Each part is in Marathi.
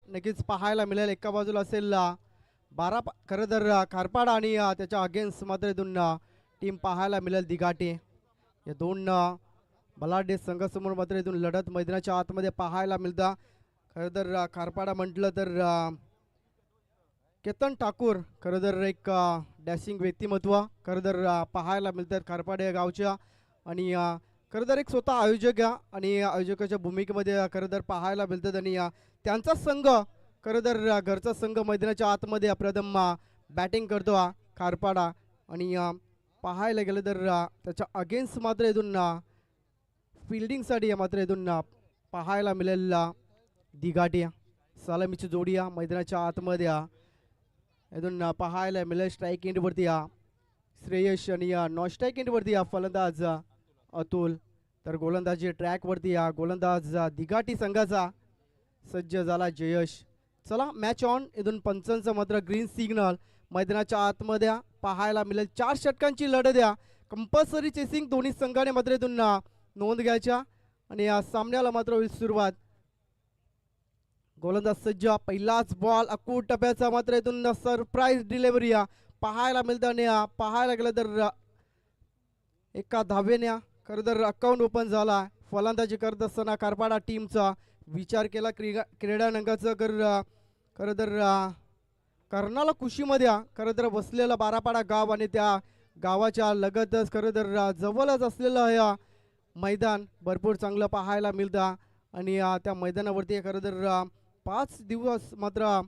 नक्कीच पाहायला मिळेल. एका बाजूला असेल खरं तर खारपाडा आणि त्याच्या अगेन्स्ट मात्र इथून टीम पाहायला मिळेल दिघाटे. या दोन बलाढ्य संघासमोर मात्र इथून लढत मैदानाच्या आतमध्ये पाहायला मिळतं. खरं तर खारपाडा म्हटलं तर केतन ठाकूर खरं तर एक डॅशिंग व्यक्तिमत्व खरं तर पाहायला मिळतात खारपाडे या गावच्या. आणि खरं तर एक स्वतः आयोजक आणि आयोजकाच्या भूमिकेमध्ये खरं तर पाहायला मिळतात. आणि त्यांचा संघ खरं तर घरचा संघ मैदानाच्या आतमध्ये प्रथम बॅटिंग करतो खारपाडा. आणि पाहायला गेलं तर त्याच्या अगेन्स्ट मात्र इथून फिल्डिंगसाठी मात्र इथून पाहायला मिळेल दिघाटी. सलामीची जोडी मैदानाच्या आतमध्ये इथून पाहायला मिळेल. स्ट्राईक एंडवरती श्रेयश आणि नॉन स्ट्राईक एंडवरती फलंदाज अतुल. तर गोलंदाजी ट्रॅकवरती गोलंदाज दिघाटी संघाचा सज्ज झाला जयश. चला मॅच ऑन. इथून पंचांचं मात्र ग्रीन सिग्नल मैदानाच्या आतमध्ये पाहायला मिळेल. 4 षटकांची लढत कंपल्सरी चेसिंग दोन्ही संघाने मात्र इथून नोंद घ्यायच्या. आणि या सामन्याला मात्र होईल सुरुवात. गोलंदाज सज्ज. पहिलाच बॉल अकूट टप्प्याचा मात्र इथून सरप्राईज डिलिव्हरी पाहायला मिळतं. आणि पाहायला गेलं तर एका धावेने खरं तर अकाउंट ओपन झाला. फलंदाजी करत असताना खारपाडा टीमचा विचार केला क्रीडा नंगाचं खरं तर कर्नाला कुशीमध्ये खरं तर बसलेला बारापाडा गाव आणि त्या गावाच्या लगतच खरं तर जवळच असलेलं हे मैदान भरपूर चांगलं पाहायला मिळतं. आणि त्या मैदानावरती खरं तर 5 दिवस मात्र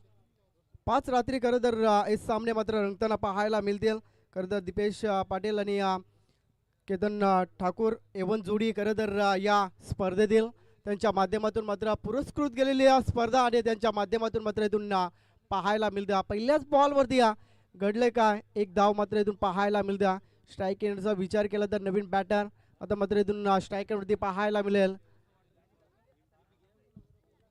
5 रात्री खरं तर हे सामने मात्र रंगताना पाहायला मिळतील. खरं तर दीपेश पाटील आणि केतन ठाकूर एवन जोडी खरं तर या स्पर्धेतील त्यांच्या माध्यमातून मात्र पुरस्कृत गेलेली स्पर्धा आणि त्यांच्या माध्यमातून मात्र इथून पाहायला मिळतं. पहिल्याच बॉलवरती घडले काय एक धाव मात्र इथून पाहायला मिळतं. स्ट्राईक एंडचा विचार केला तर नवीन बॅटर आता मात्र इथून स्ट्राईक एंडवरती पाहायला मिळेल.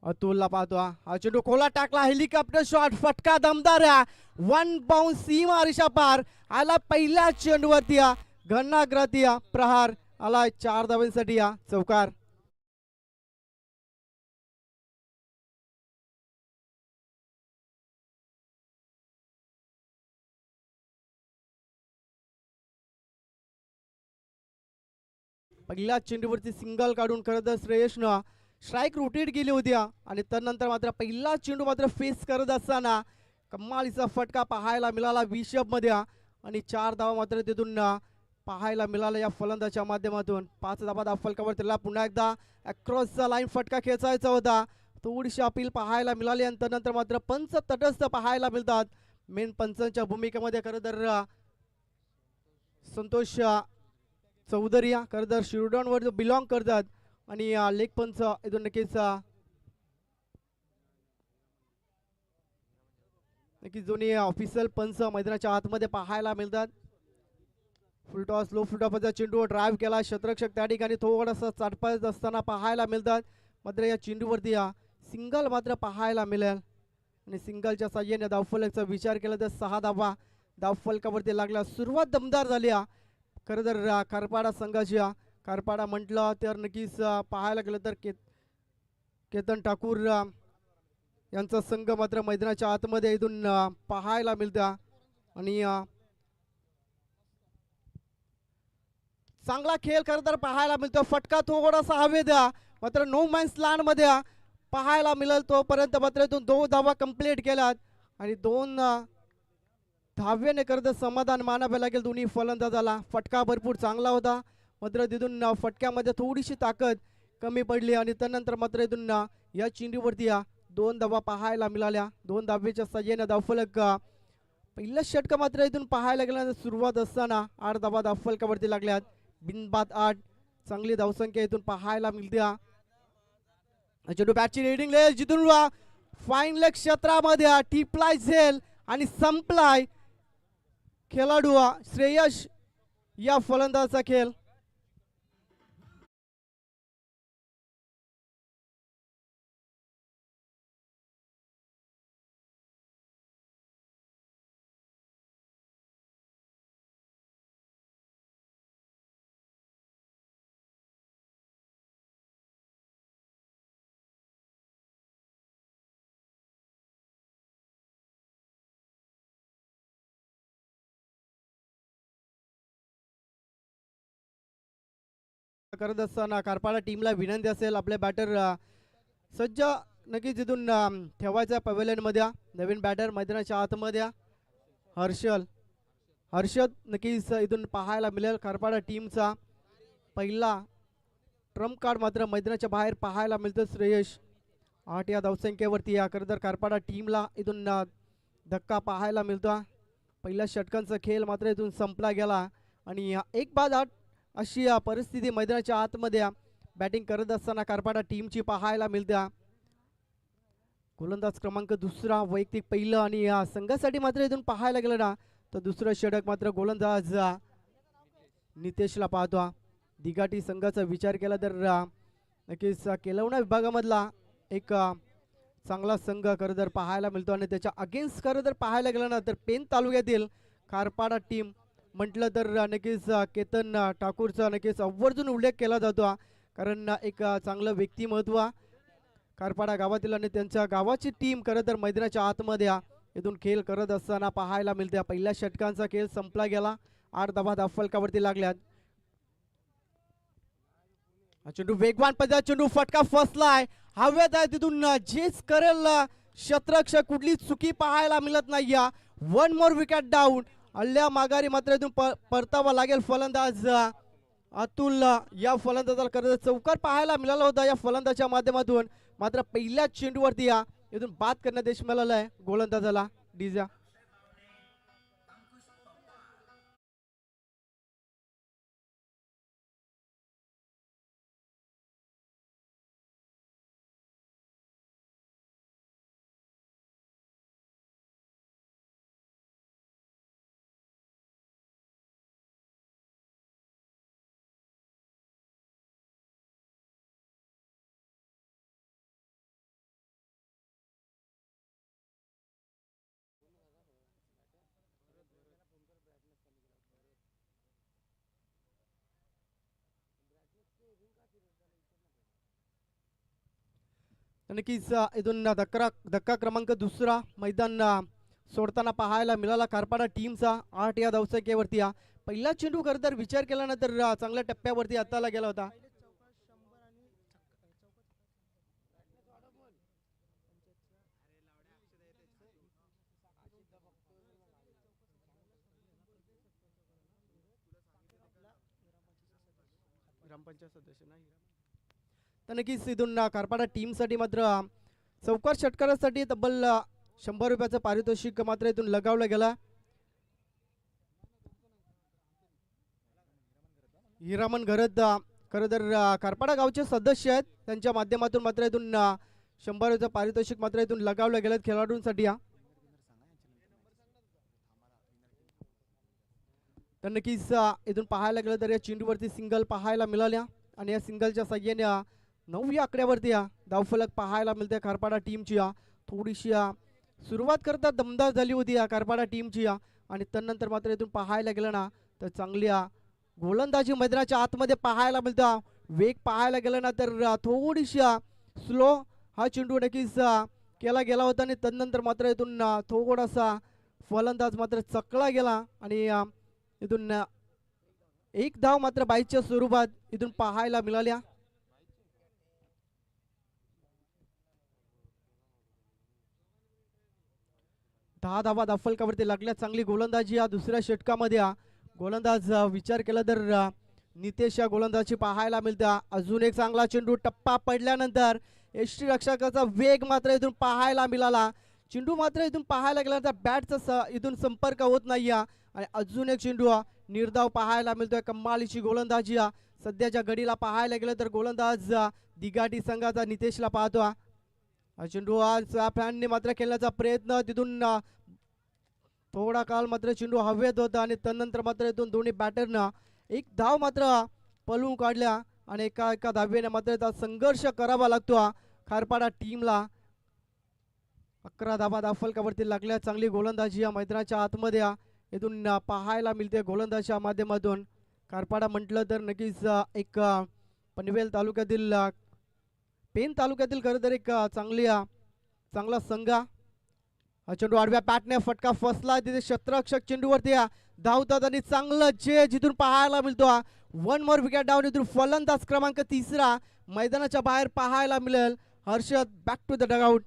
अतुलला पाहतो हा चेंडू खोला टाकला. हेलिकॉप्टर शॉट फटका दमदार 1 बाउन्स सीमारेषा पार आला. पहिल्या चेंडूवरती घनाग्राती प्रहार आला 4 धावांसाठी चौकार. पहिल्या चेंडूवरती सिंगल काढून खरं तर श्रेयसनं स्ट्राईक रोटेट गेली होती आणि त्यानंतर मात्र पहिला चेंडू मात्र फेस करत असताना कमालीचा फटका पाहायला मिळाला विशबमध्ये. आणि 4 धावा मात्र तिथून पाहायला मिळाला या फलंदाच्या माध्यमातून. 5 धावा फलकावर त्याला पुन्हा एकदा अक्रॉसचा लाईन फटका खेचायचा होता. थोडीशी अपील पाहायला मिळाली आणि त्यानंतर मात्र पंच तटस्थ पाहायला मिळतात. मेन पंचांच्या भूमिकेमध्ये खरं तर संतोष चौधरी खरं तर शिरडॉनवर बिलॉंग करतात. आणि लेग पंच इथून नक्कीच दोन्ही ऑफिशियल पंच मैदानाच्या आतमध्ये पाहायला मिळतात. फुलटॉस लो फुलटॉपचा चेंडू ड्राईव्ह केला. शतरक्षक त्या ठिकाणी थोडासा चाटपत असताना पाहायला मिळतात. मात्र या चेंडूवरती सिंगल मात्र पाहायला मिळेल. आणि सिंगलच्या साह्याने धावफलकाचा विचार केला तर 6 धावा धावफलकावरती लागल्या. सुरुवात दमदार झाली खरं तर खारपाडा संघाची. खारपाडा म्हटलं तर नक्कीच पाहायला गेलं तर केतन ठाकूर यांचा संघ मात्र मैदानाच्या आतमध्ये इथून पाहायला मिळतं. आणि चांगला खेळ खरं तर पाहायला मिळतो. फटका थोडासा हवेत मात्र नो मॅन्स लँड मध्ये पाहायला मिळेल. तोपर्यंत मात्र इथून 2 धावा कंप्लीट केल्यात आणि 2 धाव्याने करत समाधान मानावे लागेल दोन्ही फलंदाजाला. फटका भरपूर चांगला होता मात्र तिथून फटक्यामध्ये थोडीशी ताकद कमी पडली आणि त्यानंतर मात्र इथून या चेंडूवरती 2 धावा पाहायला मिळाल्या. 2 धावेच्या साह्याने धावफलक पहिलं षटक मात्र इथून पाहायला गेल्यानंतर सुरुवात असताना 8 धावा धावफलकावरती लागल्यात. बिनबाद 8 चांगली धावसंख्या इथून पाहायला मिळते. चेंडू बॅटची रेडिंग जिथून फाईन लेग क्षेत्रामध्ये टिपलाय झेल आणि संपलाय खेळाडू श्रेयश या फलंदाजाचा खेळ. करत असताना कारपाडा टीमला विनंती असेल आपले बॅटर सज्ज नक्कीच इथून ठेवायचा पवेलियनमध्ये. नवीन बॅटर मैदानाच्या आतमध्ये हर्षद नक्कीच इथून पाहायला मिळेल. कारपाडा टीमचा पहिला ट्रम्प कार्ड मात्र मैदानाच्या बाहेर पाहायला मिळतं. श्रेयश 8 या धावसंख्येवरती या खरं तर कारपाडा टीमला इथून धक्का पाहायला मिळतो. पहिल्या षटकांचा खेळ मात्र इथून संपला गेला आणि 1-8 अशी परिस्थिती मैदानाच्या आतमध्ये बॅटिंग करत असताना कारपाडा टीमची पाहायला मिळते. गोलंदाज क्रमांक 2 वैयक्तिक पहिलं आणि या संघासाठी मात्र इथून पाहायला गेलं ना तर दुसरं षटक मात्र गोलंदाज नितेशला पाहतो. दिघाटी संघाचा विचार केला तर नक्कीच केलवणा विभागामधला एक चांगला संघ खरं तर पाहायला मिळतो आणि त्याच्या अगेन्स्ट खरं तर पाहायला गेलं ना तर पेन तालुक्यातील कारपाडा टीम म्हटलं तर नक्कीच केतन ठाकूरचा नक्कीच आवर्जून उल्लेख केला जातो. कारण एक चांगलं व्यक्तिमत्व कारपाडा गावातील आणि त्यांच्या गावाची टीम खरं तर मैदानाच्या आतमध्ये इथून खेळ करत असताना पाहायला मिळते. पहिल्या षटकांचा खेळ संपला गेला. 8 धावा फलकावरती लागल्यात. चेंडू वेगवान पद्धत चेंडू फटका फसलाय हवेत आहे तिथून जेच करेल क्षेत्ररक्षक कुठली चुकी पाहायला मिळत नाही. 1 मोर विकेट डाऊन. अल्ल्या माघारी मात्र इथून परतावा लागेल फलंदाज अतुल. या फलंदाजाला खरं चौकार पाहायला मिळाला होता या फलंदाजाच्या माध्यमातून मात्र पहिल्या चेंडूवरती इथून बाद करण्यात यश मिळालं आहे गोलंदाजाला डीजा. नक्कीच इथून धक्का क्रमांक 2 मैदान सोडताना पाहायला मिळाला कारपाडा टीमचा. 8 या धावसंख्येवरती पहिला चेंडू खरं तर विचार केल्यानंतर चांगल्या टप्प्यावरती हाताला गेला होता. ग्रामपंचायत सदस्य नाही तर नक्कीच इथून कारपाडा टीमसाठी मात्र चौकार षटकारासाठी तब्बल 100 रुपयाचं पारितोषिक मात्र इथून लगावलं गेला. हिरामन घरत खरं तर कारपाडा गावचे सदस्य आहेत त्यांच्या माध्यमातून मात्र इथून 100 रुपयाचं पारितोषिक मात्र इथून लगावलं गेलं खेळाडूंसाठी. तर नक्कीच इथून पाहायला गेलं तर या चेंडूवरती सिंगल पाहायला मिळाल्या आणि या सिंगलच्या साह्याने 9 या आकड्यावरती धावफलक पाहायला मिळते कारपाडा टीमची. थोडीशी सुरुवात करता दमदार झाली होती या कारपाडा टीमची आणि त्यानंतर मात्र इथून पाहायला गेलं ना तर चांगली गोलंदाजी मैदानाच्या आतमध्ये पाहायला मिळतं. वेग पाहायला गेलं ना तर थोडीशी स्लो हा चेंडू नक्कीच केला गेला होता आणि त्यानंतर मात्र इथून थोडासा फलंदाज मात्र चकला गेला आणि इथून एक धाव मात्र बाईच्या स्वरूपात इथून पाहायला मिळाल्या. दहा धावा धावफलकावरती लागल्या. चांगली गोलंदाजी या दुसऱ्या षटकामध्ये गोलंदाज विचार केला तर नितेश या गोलंदाजी पाहायला मिळते. अजून एक चांगला चेंडू टप्पा पडल्यानंतर यष्टी रक्षकाचा वेग मात्र इथून पाहायला मिळाला. चेंडू मात्र इथून पाहायला गेल्यानंतर बॅटचा इथून संपर्क होत नाही आणि अजून एक चेंडू निर्धाव पाहायला मिळतोय. कमालीची गोलंदाजी सध्याच्या घडीला पाहायला गेलं तर गोलंदाज दिघाटी संघाचा नितेशला पाहतो. चेंडू आज फॅनने मात्र खेळण्याचा प्रयत्न तिथून थोडा काळ मात्र चेंडू हवेत होता आणि त्यानंतर मात्र इथून दोन्ही बॅटरनं एक धाव मात्र पळवून काढल्या आणि एका धावेने मात्र त्याचा संघर्ष करावा लागतो कारपाडा टीमला. 11 धावा धावफलकावरती लागल्या. चांगली गोलंदाजी या मैदानाच्या आतमध्ये इथून पाहायला मिळते गोलंदाजीच्या माध्यमातून. कारपाडा म्हटलं तर नक्कीच एक पनवेल तालुक्यातील पेन तालुक्यातील खरं तर एक चांगला संघ. चेंडू आडव्या पॅटने फटका फसला तिथे क्षेत्ररक्षक चेंडूवरती धावतात आणि चांगलं जे जिथून पाहायला मिळतो वन मोर विकेट डाऊन. इथून फलंदाज क्रमांक 3 मैदानाच्या बाहेर पाहायला मिळेल. Harshad back to the dugout.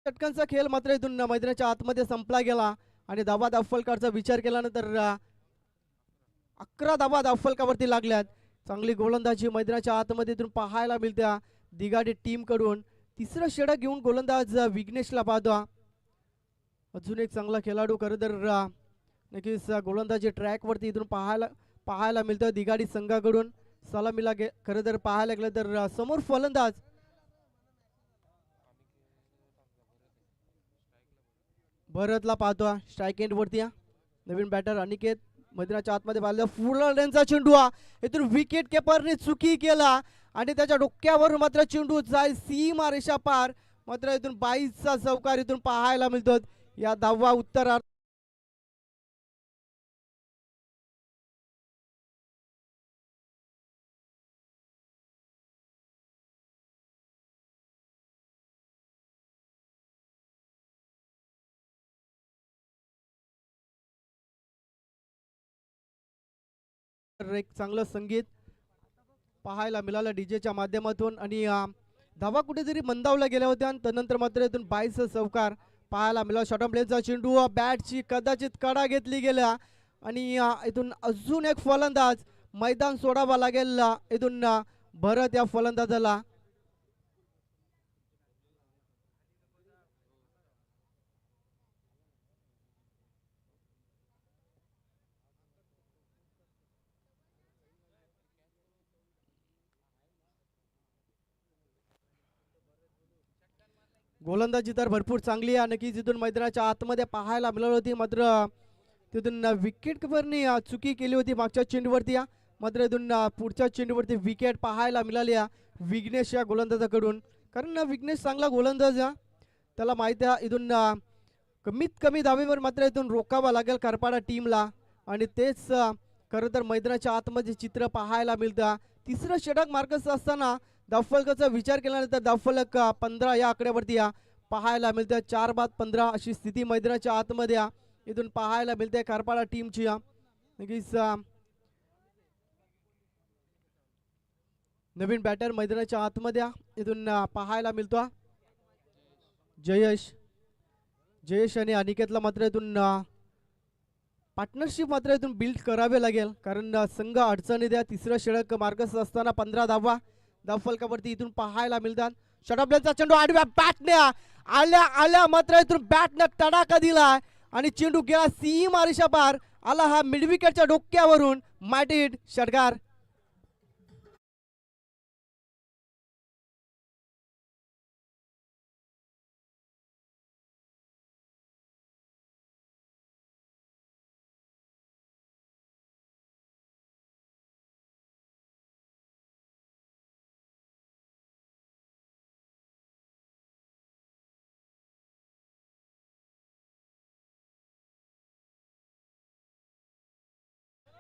षटकांचा खेळ मात्र इथून मैदानाच्या आतमध्ये संपला गेला आणि धाबा फलकाचा विचार केल्यानंतर 11 धाबा फलकावरती लागल्यात. चांगली गोलंदाजी मैदानाच्या आतमध्ये इथून पाहायला मिळत्या दिगाडी टीम कडून. तिसरं षटक घेऊन गोलंदाज विघ्नेशला पाहतो. अजून एक चांगला खेळाडू खरं तर नक्कीच गोलंदाजी ट्रॅक वरती इथून पाहायला मिळतं दिगाडी संघाकडून. सलामीला खरं तर पाहायला गेलं तर समोर फलंदाज भरतला पाहतो स्ट्राईक एंड वरती. नवीन बॅटर अनिकेत मैदानाच्या आतमध्ये बांधला. फुलंचा चेंडू इथून विकेट किपरने चुकी केला आणि त्याच्या डोक्यावर मात्र चेंडू जाय सीमा रेषा पार. मात्र इथून 22चा चौकार इथून पाहायला मिळतो. या धावा उत्तरार्ध एक चांगलं संगीत पाहायला मिळालं डीजेच्या माध्यमातून आणि धावा कुठेतरी मंदावल्या गेल्या होत्या आणि त्यानंतर मात्र इथून 22चा चौकार पाहायला मिळाला. शॉर्ट प्लेचा चेंडू बॅटची कदाचित कडा घेतली गेल्या आणि इथून अजून एक फलंदाज मैदान सोडावा लागेल. इथून भरत या फलंदाजाला गोलंदाजी तर भरपूर चांगली आहे. नक्कीच तिथून मैदानाच्या आतमध्ये पाहायला मिळाली होती. मात्र तिथून विकेट किपरनी चुकी केली होती मागच्या चेंडूवरती. मात्र इथून पुढच्या चेंडूवरती विकेट पाहायला मिळाली विघ्नेश या गोलंदाजाकडून. कारण विघ्नेश चांगला गोलंदाज त्याला माहिती आहे इथून कमीत कमी धावेवर मात्र इथून रोखावा लागेल करपाडा टीमला आणि तेच खरं तर मैदानाच्या आतमध्ये चित्र पाहायला मिळतं. तिसरं षटक मार्कस असताना धावफलकाचा विचार केल्यानंतर धावफलक 15 या आकड्यावरती पाहायला मिळतं. 4 बाद 15 अशी स्थिती मैदानाच्या आतमध्ये इथून पाहायला मिळते करपाडा टीमची. नक्कीच नवीन बॅटर मैदानाच्या आतमध्ये इथून पाहायला मिळतो. जयेश आणि अनिकेतला मात्र इथून पार्टनरशिप मात्र इथून बिल्ड करावे लागेल कारण संघ अडचणी द्या. तिसरं षटक मार्कस असताना 15 धावा धावफलकावरती इथून पाहायला मिळतात. षटकाचा चेंडू आडव्या बॅटने आल्या मात्र इथून बॅटने तडाखा दिला आणि चेंडू गेला सीमा रेषा पार. आला हा मिड विकेटच्या डोक्यावरून मॅटिड षटकार.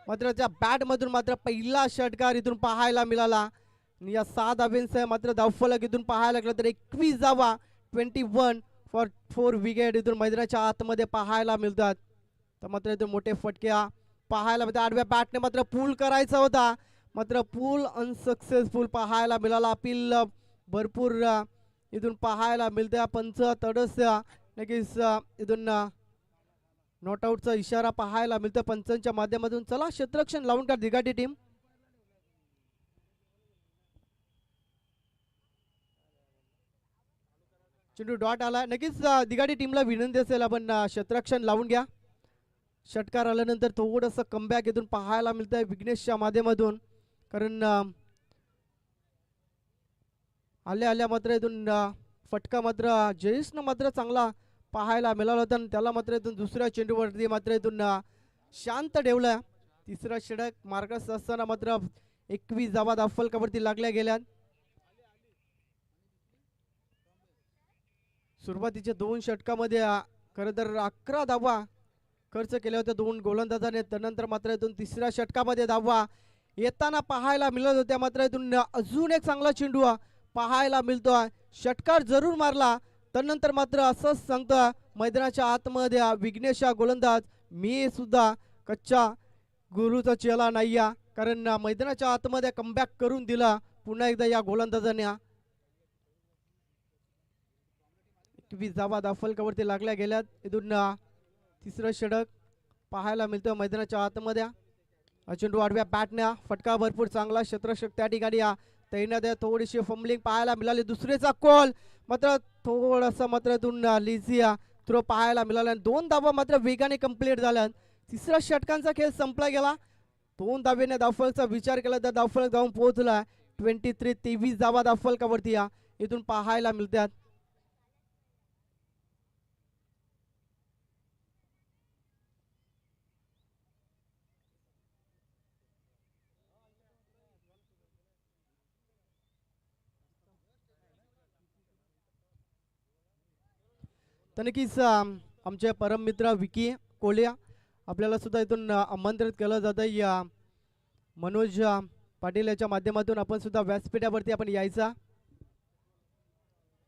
मात्र त्या बॅट मधून मात्र पहिला षटकार इथून पाहायला मिळाला. या 6 धाब्यांसह मात्र धावफलक इथून पाहायला गेलं तर 21 धावा 21 फॉर 4 विकेट इथून मैदानाच्या आतमध्ये पाहायला मिळतात. तर मात्र इथून मोठे फटके पाहायला मिळतात. आडव्या बॅटने मात्र पूल करायचा होता मात्र पूल अनसक्सेसफुल पाहायला मिळाला. अपील भरपूर इथून पाहायला मिळते. पंच तडस नक्कीच इथून नॉट आउटचा इशारा पाहायला मिळतो पंचांच्या माध्यमातून. चला क्षेत्ररक्षण लावून का दिघाटी टीम. चेंडू डॉट आला. नक्कीच दिघाटी टीमला विनंती असेल आपण क्षेत्ररक्षण लावून घ्या. षटकार आल्यानंतर थोडंसं कमबॅक इथून पाहायला मिळतंय विघ्नेशच्या माध्यमातून. कारण आल्या आल्या मात्र इथून फटका मात्र जयेशनं मात्र चांगला पाहायला मिळाला होता आणि त्याला मात्र इथून दुसऱ्या चेंडूवरती मात्र इथून शांत ठेवलं. तिसरा षटक मार्गस्थ असताना मात्र 21 धावा फलकावरती लागल्या गेल्या. सुरुवातीच्या 2 षटकामध्ये खरं तर 11 धावा खर्च केल्या होत्या 2 गोलंदाजाने. त्यानंतर मात्र इथून तिसऱ्या षटकामध्ये धावा येताना पाहायला मिळत होत्या. मात्र इथून अजून एक चांगला चेंडू पाहायला मिळतोय. षटकार जरूर मारला त्यानंतर मात्र असंच सांगतोय मैदानाच्या आतमध्ये विघ्नेश गोलंदाज मी सुद्धा कच्च्या गुरुचा चेला नाही या. कारण मैदानाच्या आतमध्ये कमबॅक करून दिला पुन्हा एकदा या गोलंदाजाने. 21 धावा फलकावरती लागल्या गेल्यात. इथून तिसरं षटक पाहायला मिळतं मैदानाच्या आतमध्ये. चेंडू आडव्या बॅटने फटका भरपूर चांगला क्षेत्ररक्षक त्या ठिकाणी तैनात आहे. थोडीशी फंबलिंग पाहायला मिळाली. दुसरीचा कॉल मात्र थोडासा मात्र इथून लिझिया थ्रो पाहायला मिळाला. 2 धावा मात्र वेगाने कंप्लीट झाल्या. तिसऱ्या षटकांचा खेळ संपला गेला. 2 धावेने धावफलचा विचार केला तर धावफलक जाऊन पोहोचला 23 धावा धावफलकावरती इथून पाहायला मिळतात. तर नक्कीच आमचे परम मित्र विकी कोलिया आपल्याला सुद्धा इथून आमंत्रित केलं जातं. या मनोज पाटील याच्या माध्यमातून आपण सुद्धा व्यासपीठावरती आपण यायचा.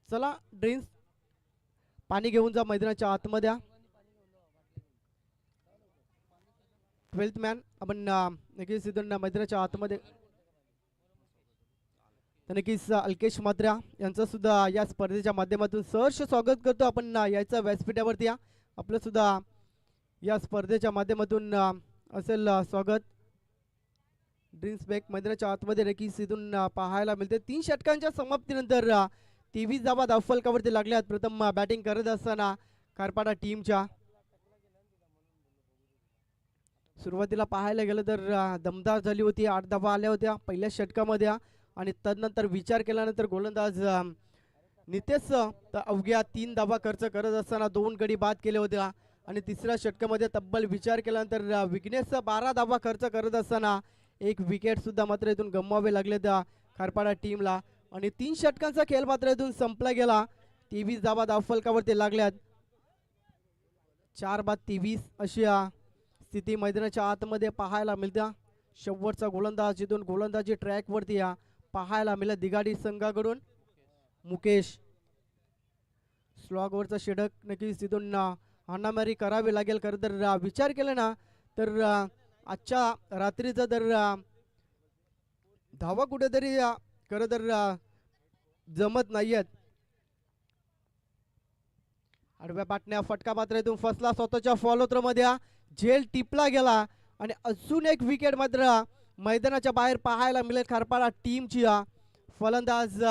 चला ड्रिंक्स पाणी घेऊन जा मैदानाच्या आतमध्ये. 12th मॅन आपण नक्कीच इथून मैदानाच्या आतमध्ये. तर नक्कीच अल्केश मात्र्या यांचं सुद्धा या स्पर्धेच्या माध्यमातून सहर्ष स्वागत करतो. आपण यायचं व्यासपीठावरती आपलं सुद्धा या स्पर्धेच्या माध्यमातून असेल स्वागत. ड्रिंक्स बॅक मैदानाच्या आतमध्ये नक्कीच इथून पाहायला मिळते. 3 षटकांच्या समाप्तीनंतर 23 धावा धावफलकावरती लागल्यात. प्रथम बॅटिंग करत असताना खारपाडा टीमच्या. सुरुवातीला पाहायला गेलं तर दमदार झाली होती. 8 धावा आल्या होत्या पहिल्या षटकामध्ये आणि तदनंतर विचार केल्यानंतर गोलंदाज नितेश अवघ्या 3 धावा खर्च करत असताना 2 गडी बाद केले होत्या. आणि तिसऱ्या षटकामध्ये तब्बल विचार केल्यानंतर विघ्नेश 12 धावा खर्च करत असताना 1 विकेट सुद्धा मात्र इथून गमवावे लागले त्या खारपाडा टीमला. आणि 3 षटकांचा खेळ मात्र इथून संपला गेला. 23 धावा धावफलकावरती लागल्यात. 4-23 अशी स्थिती मैदानाच्या आतमध्ये पाहायला मिळते. शेवटचा गोलंदाज इथून गोलंदाजी ट्रॅकवरती पाहायला मिळत दिघाडी संघाकडून मुकेश. स्लॉगवरचा षटक नक्कीच तिथून हाणामारी करावी लागेल. खरं तर विचार केला ना तर आजच्या रात्रीचा तर धावा कुठेतरी खरं तर जमत नाहीयेत. आडव्या बाटण्या फटका मात्र इथून फसला स्वतःच्या फॉलो थ्रो मध्ये. झेल टिपला गेला आणि अजून एक विकेट मात्र मैदानाच्या बाहेर पाहायला मिळेल खारपाडा टीमची. फलंदाज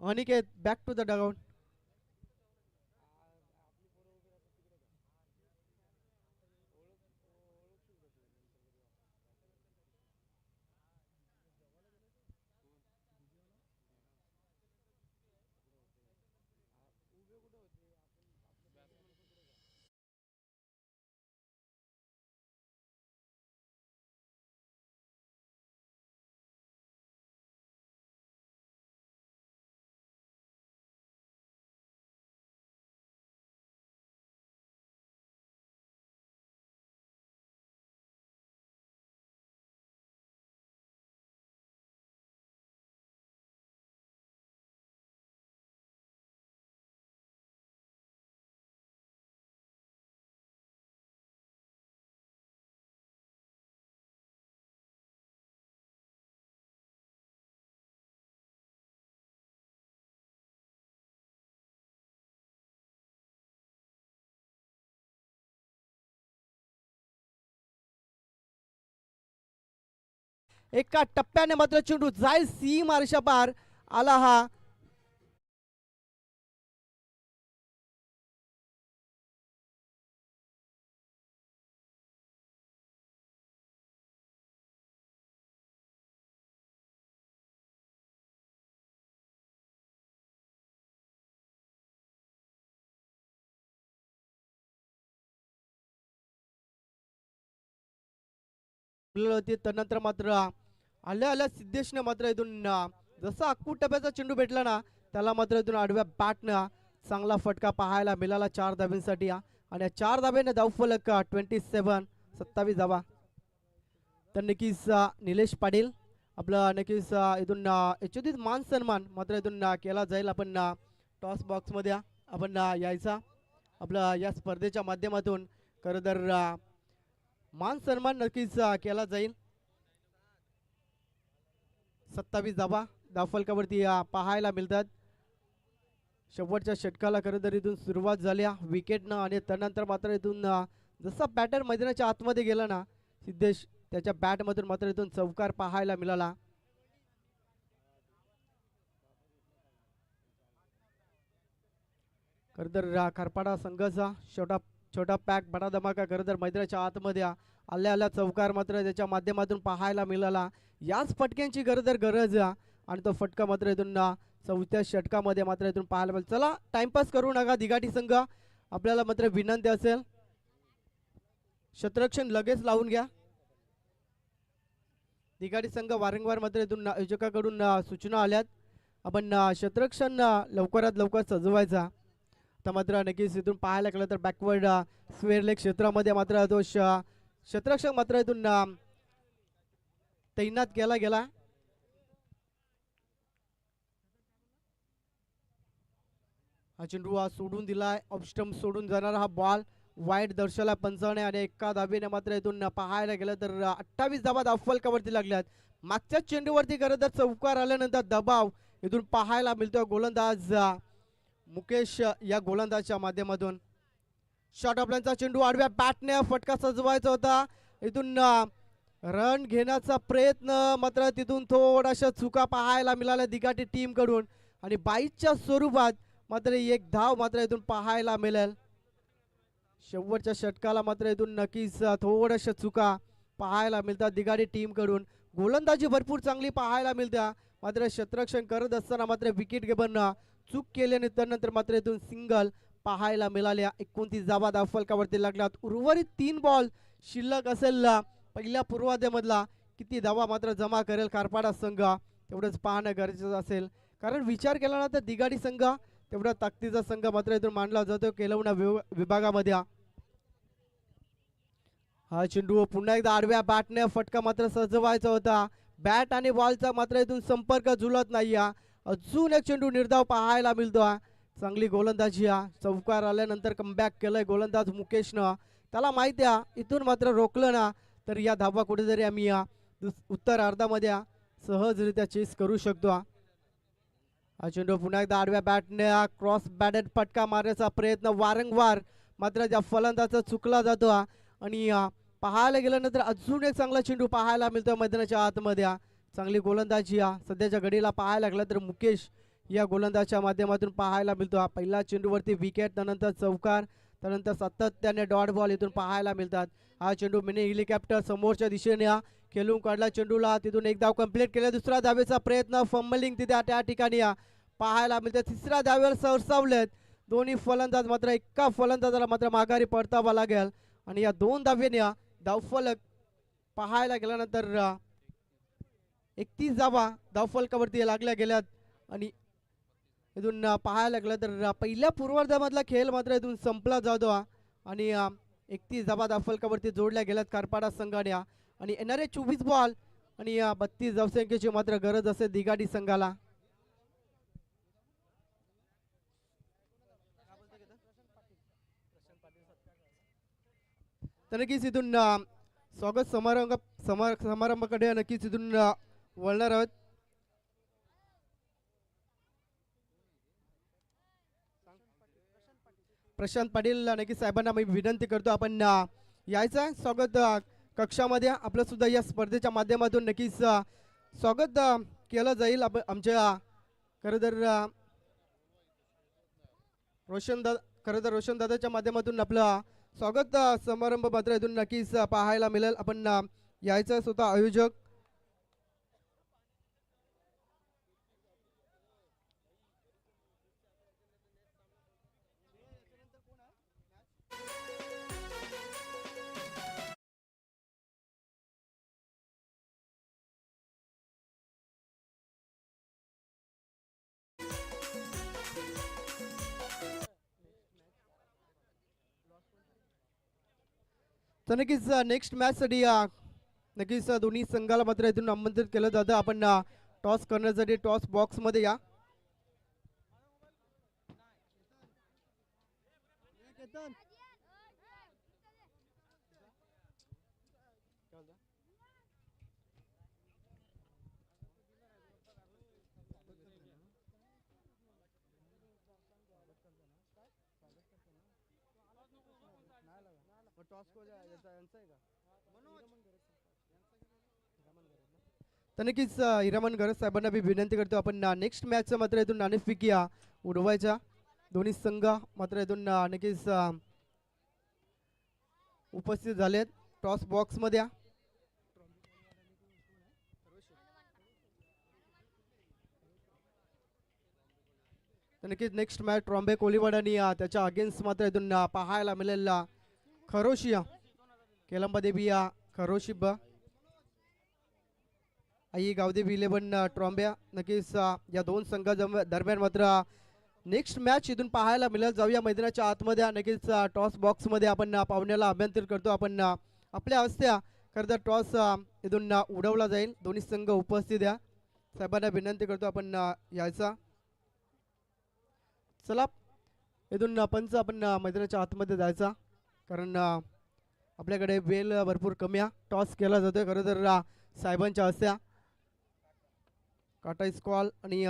Aniket back to the dugout. एका टप्प्याने मात्र चेंडू जाईल सीम आरशा पार आला हा होती. त्यानंतर मात्र आल्या आल्या सिद्धेशने मात्र इथून जसा अक्कू टप्प्याचा चेंडू भेटला ना त्याला मात्र इथून आडव्या बॅटनं चांगला फटका पाहायला मिळाला 4 धाब्यांसाठी आणि 4 धाब्याने धावफलक 27 धावा. तर नक्कीच निलेश पाटील आपला नक्कीच इथून याच्यातच मान सन्मान मात्र इथून केला जाईल. आपण टॉस बॉक्स मध्ये आपण यायचा आपला या स्पर्धेच्या माध्यमातून खरं तर मान सन्मान नक्कीच केला जाईल. 27 धावा धावफलकावरती पाहायला मिळतात. शेवटच्या षटकाला खरं तर इथून सुरुवात झाल्या विकेटनं आणि त्यानंतर मात्र इथून जसा बॅटर मैदानाच्या आतमध्ये गेला ना सिद्धेश त्याच्या बॅटमधून मात्र इथून चौकार पाहायला मिळाला. खरं तर खरपाडा संघाचा छोटा पॅक बडा धमाका खरं तर मैदानाच्या आतमध्ये आल्या आल्या चौकार मात्र त्याच्या माध्यमातून पाहायला मिळाला. याच फटक्यांची खरं तर गरज आणि तो फटका मात्र इथून चौथ्या षटकामध्ये मात्र इथून पाहायला मिळेल. चला टाइमपास करू नका दिघाटी संघ आपल्याला मात्र विनंती असेल क्षेत्ररक्षण लगेच लावून घ्या. दिघाटी संघ वारंवार मात्र इथून आयोजकाकडून सूचना आल्यात आपण क्षेत्ररक्षण लवकरात लवकर सजवायचा. तर मात्र नक्कीच इथून पाहायला गेलं तर बॅकवर्ड स्क्वेअर लेग क्षेत्रामध्ये मात्र तो क्षेत्ररक्षक मात्र इथून तैनात केला गेला. हा चेंडू सोडून दिलाय ऑफस्टंप सोडून जाणारा हा बॉल वाईट दर्शवला पंचाने आणि एका धाबेने मात्र इथून पाहायला गेलं तर 28 धाबा धावफलकावरती लागल्यात. मागच्या चेंडूवरती खरं तर चौकार आल्यानंतर दबाव इथून पाहायला मिळतोय गोलंदाज मुकेश या गोलंदाजच्या माध्यमातून. शॉट ऑफलाईनचा चेंडू आडव्या बॅटने फटका सजवायचा होता. इथून रन घेण्याचा प्रयत्न मात्र तिथून थोड्याशा चुका पाहायला मिळाल्या दिघाटी टीम कडून आणि 22च्या स्वरूपात मात्र एक धाव मात्र इथून पाहायला मिळेल. शेवटच्या षटकाला मात्र इथून नक्कीच थोड्याशा चुका पाहायला मिळतात दिघाटी टीम कडून. गोलंदाजी भरपूर चांगली पाहायला मिळते मात्र क्षेत्ररक्षण करत असताना मात्र विकेट घेताना चूक केल्याने त्यानंतर मात्र इथून सिंगल पाहायला मिळाल्या. 29 धावा धावफलकावरती लागल्यात. उर्वरित 3 बॉल शिल्लक असेल पहिल्या पूर्वार्धामधला किती धावा मात्र जमा करेल कारपाडा संघ तेवढंच पाहणं गरजेचं असेल. कारण विचार केला ना तर दिघाडी संघ तेवढा ताकदीचा संघ मात्र इथून मानला जातो केलवणा विभागामध्ये. हा चेंडू पुन्हा एकदा आडव्या बॅटने फटका मात्र सजवायचा होता. बॅट आणि बॉलचा मात्र इथून संपर्क जुळत नाही. अजून एक चेंडू निर्धाव पाहायला मिळतो. चांगली गोलंदाजी चौकार आल्यानंतर कमबॅक केलंय गोलंदाज मुकेशनं. त्याला माहिती आहे इथून मात्र रोखलं ना तर या धावा कुठेतरी आम्ही उत्तर अर्धामध्ये सहजरित्या चेस करू शकतो. हा चेंडू पुन्हा एकदा आडव्या बॅटने क्रॉस बॅटेड फटका मारण्याचा प्रयत्न वारंवार मात्र त्या फलंदाजा चुकला जातो आणि पाहायला गेल्यानंतर अजून एक चांगला चेंडू पाहायला मिळतो मैदानाच्या आतमध्ये. चांगली गोलंदाजी सध्याच्या घडीला पाहायला लागला तर मुकेश या गोलंदाजच्या माध्यमातून पाहायला मिळतो. पहिल्या चेंडूवरती विकेट त्यानंतर चौकार त्यानंतर सातत्याने डॉट बॉल इथून पाहायला मिळतात. हा चेंडू मिनी हेलिकॉप्टर समोरच्या दिशेने खेळून काढला चेंडूला तिथून एक धाव कंप्लीट केला. दुसऱ्या धावेचा प्रयत्न फंबलिंग तिथे त्या ठिकाणी पाहायला मिळते. तिसऱ्या धावेवर सरसावलेत दोन्ही फलंदाज मात्र एका फलंदाजाला मात्र माघारी परतावा लागेल आणि या 2 धावेने धावफलक पाहायला गेल्यानंतर 31 धावा धावफलकावरती लागल्या गेल्यात आणि इथून पाहायला गेलं तर पहिल्या पूर्वार्धामधला खेळ मात्र इथून संपला जातो आणि 31 धावा धावफलकावरती जोडल्या गेल्यात कारपाडा संघाने आणि येणारे 24 बॉल आणि 32 धावसंख्येची मात्र गरज असेल दिघाटी संघाला. तर नक्कीच इथून स्वागत समारंभाकडे नक्कीच इथून वळणार आहोत. प्रशांत पाटील नक्की साहेबांना मी विनंती करतो आपण यायचं स्वागत कक्षामध्ये आपलं सुद्धा या स्पर्धेच्या माध्यमातून नक्कीच स्वागत केलं जाईल. आपण आमच्या खरं तर रोशन दादाच्या माध्यमातून आपला स्वागत समारंभ मात्र इथून नक्कीच पाहायला मिळेल. आपण यायचं स्वतः आयोजक तर नक्कीच नेक्स्ट मॅच साठी नक्कीच दोन्ही संघाला मात्र इथून आमंत्रित केलं जातं. आपण टॉस करण्यासाठी टॉस बॉक्स मध्ये या. तर नक्कीच हिरामन गरज साहेबांना मी विनंती करतो आपण नेक्स्ट मॅचचा मात्र इथून नाणेफेकी उडवायच्या. दोन्ही संघ मात्र इथून नक्कीच उपस्थित झालेत टॉस बॉक्स मध्ये. तर नक्कीच नेक्स्ट मॅच ट्रॉम्बे कोलीवाड आणि त्याच्या अगेन्स्ट मात्र इथून पाहायला मिळेल खरोशिया केलंबा देवी खरोशिब आई गावदेवी 11 ट्रॉम्ब्या. नक्कीच या दोन संघा दरम्यान मात्र नेक्स्ट मॅच इथून पाहायला मिळेल. जाऊया मैदानाच्या आतमध्ये. नक्कीच टॉस बॉक्स मध्ये आपण पाहुण्याला आमंत्रित करतो. आपण आपल्या हस्त्या खरं तर टॉस इथून उडवला जाईल. दोन्ही संघ उपस्थित या. साहेबांना विनंती करतो आपण यायचा. चला इथून पंच आपण मैदानाच्या आतमध्ये जायचा कारण आपल्याकडे वेळ भरपूर कमी टॉस केला जातोय. खरं तर साहेबांच्या हस्त्या काटा स्कॉल आणि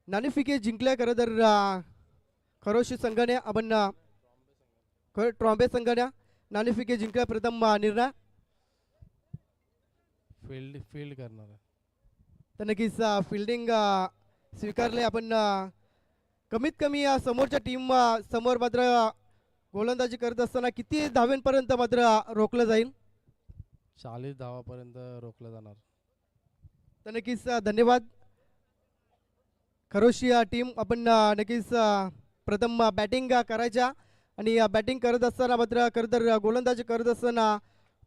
नाणेफेकी जिंकल्या. खरं तर खरोशी संघाने आपण ट्रॉम्बे संघाने नाणेफेकी जिंकल्या. प्रथम निर्णय फील्ड करणार. तर नक्कीच फिल्डिंग स्वीकारले. आपण कमीत कमी समोरच्या टीम समोर मात्र गोलंदाजी करत असताना किती धाव्यांपर्यंत मात्र रोखलं जाईल? 40 धावापर्यंत रोखलं जाणार. तर नक्कीच धन्यवाद. खरोशी टीम आपण नक्कीच प्रथम बॅटिंग करायच्या आणि बॅटिंग करत असताना मात्र खरं तर गोलंदाजी करत असताना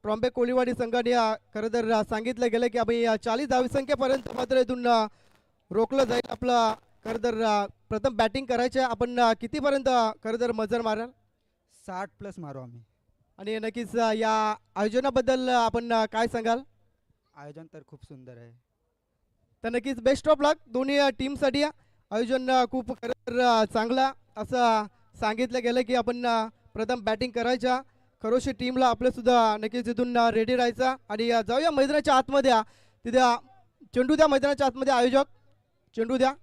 ट्रॉम्बे कोळीवाडी संघाने खरं तर सांगितलं गेलं की आम्ही 40 धावसंख्येपर्यंत मात्र इथून रोखलं जाईल. आपलं खरं तर प्रथम बॅटिंग करायच्या. आपण कितीपर्यंत खरं तर मजर माराल? 60+ मारू आम्ही. आणि नक्कीच या आयोजनाबद्दल आपण काय सांगाल? आयोजन तर खूप सुंदर आहे. तर नक्कीच बेस्ट ऑफ लक दोन्ही टीमसाठी. आयोजन खूप खरं तर चांगलं असं सांगितलं गेलं की आपण प्रथम बॅटिंग करायच्या. खरोशी टीमला आपलं सुद्धा नक्कीच इथून रेडी राहायचा. आणि जाऊया मैदानाच्या आतमध्ये. तिथे चेंडू द्या मैदानाच्या आतमध्ये. आयोजक चेंडू द्या.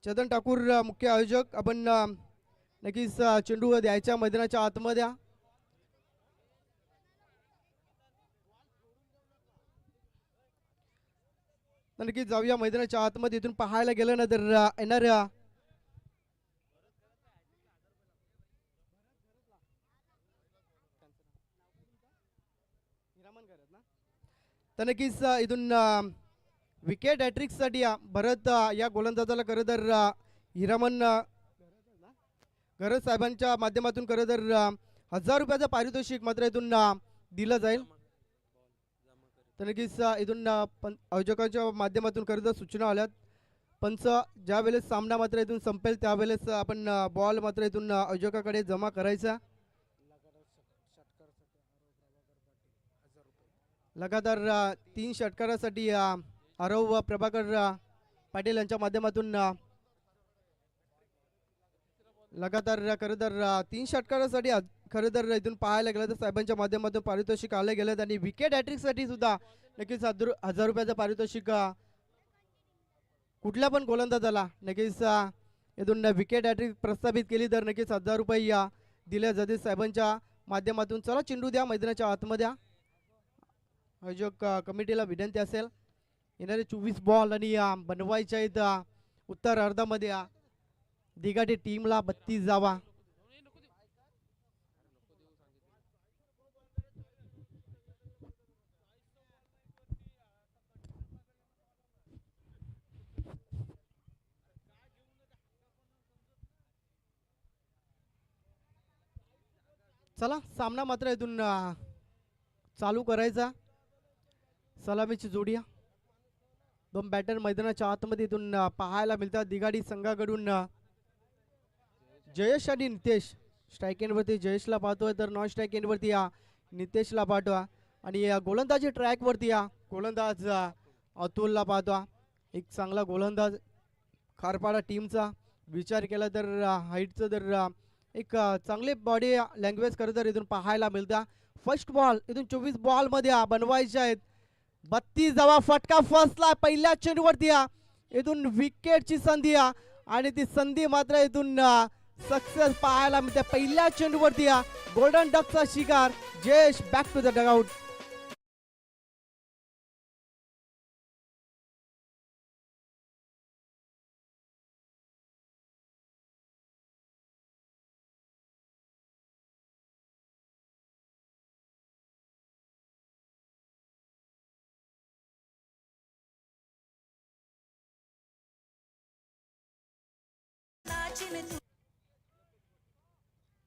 चेतन ठाकूर मुख्य आयोजक. आपण नक्कीच चेंडू द्यायच्या मैदानाच्या आतमध्ये. नक्कीच जाऊया मैदानाच्या आतमध्ये. इथून पाहायला गेलं ना तर येणाऱ्या तर नक्कीच इथून विकेट हॅट्रिकसाठी भरत या गोलंदाजाला खरं तर हिरामन गरज साहेबांच्या माध्यमातून खरं तर 1000 रुपयाचं पारितोषिक मात्र इथून दिलं जाईल. तर नक्कीच इथून आयोजकांच्या माध्यमातून खरं तर सूचना आल्यात. पंच ज्या वेळेस सामना मात्र इथून संपेल त्यावेळेस आपण बॉल मात्र इथून आयोजकाकडे जमा करायचा. लगातार 3 षटकारासाठी आरव प्रभाकर पाटील यांच्या माध्यमातून लगातार खरं तर 3 षटकारासाठी खरं तर इथून पाहायला गेलं तर साहेबांच्या माध्यमातून पारितोषिक आले गेलेत. आणि विकेट हॅट्रिकसाठी सुद्धा नक्कीच 1000 रुपयाचं पारितोषिक कुठल्या पण गोलंदाजाला नक्कीच इथून विकेट हॅट्रिक प्रस्थापित केली तर नक्कीच 1000 रुपये दिल्या जातील. साहेबांच्या माध्यमातून. चला चेंडू द्या मैदानाच्या आतमध्ये. आयोजक कमिटीला विनंती असेल येणारे 24 बॉल आणि बनवायच्या आहेत उत्तर अर्धामध्ये दिघाटे टीमला 32 धावा. चला सामना मात्र इथून चालू करायचा. सलामीची जोडी. दोन बॅटर मैदानाच्या आतमध्ये इथून पाहायला मिळतात. दिघाडी संघाकडून जयेश आणि नितेश. स्ट्राईक एंडवरती जयेशला पाहतोय तर नॉन स्ट्राईक एंडवरती नितेशला पाहतोय. आणि गोलंदाजी ट्रॅकवरती गोलंदाज अतुलला पाहतोय. एक चांगला गोलंदाज खारपाडा टीमचा विचार केला तर हाईटचं तर एक चांगले बॉडी लँग्वेज करत तर इथून पाहायला मिळतं. फर्स्ट बॉल इथून 24 बॉलमध्ये बनवायचे आहेत 32 धावा. फटका फसला पहिल्या चेंडूवरती. इथून विकेटची संधी आणि ती संधी मात्र इथून सक्सेस पाहायला मिळते. पहिल्या चेंडूवरती गोल्डन डकचा शिकार. Jayesh back to the dugout.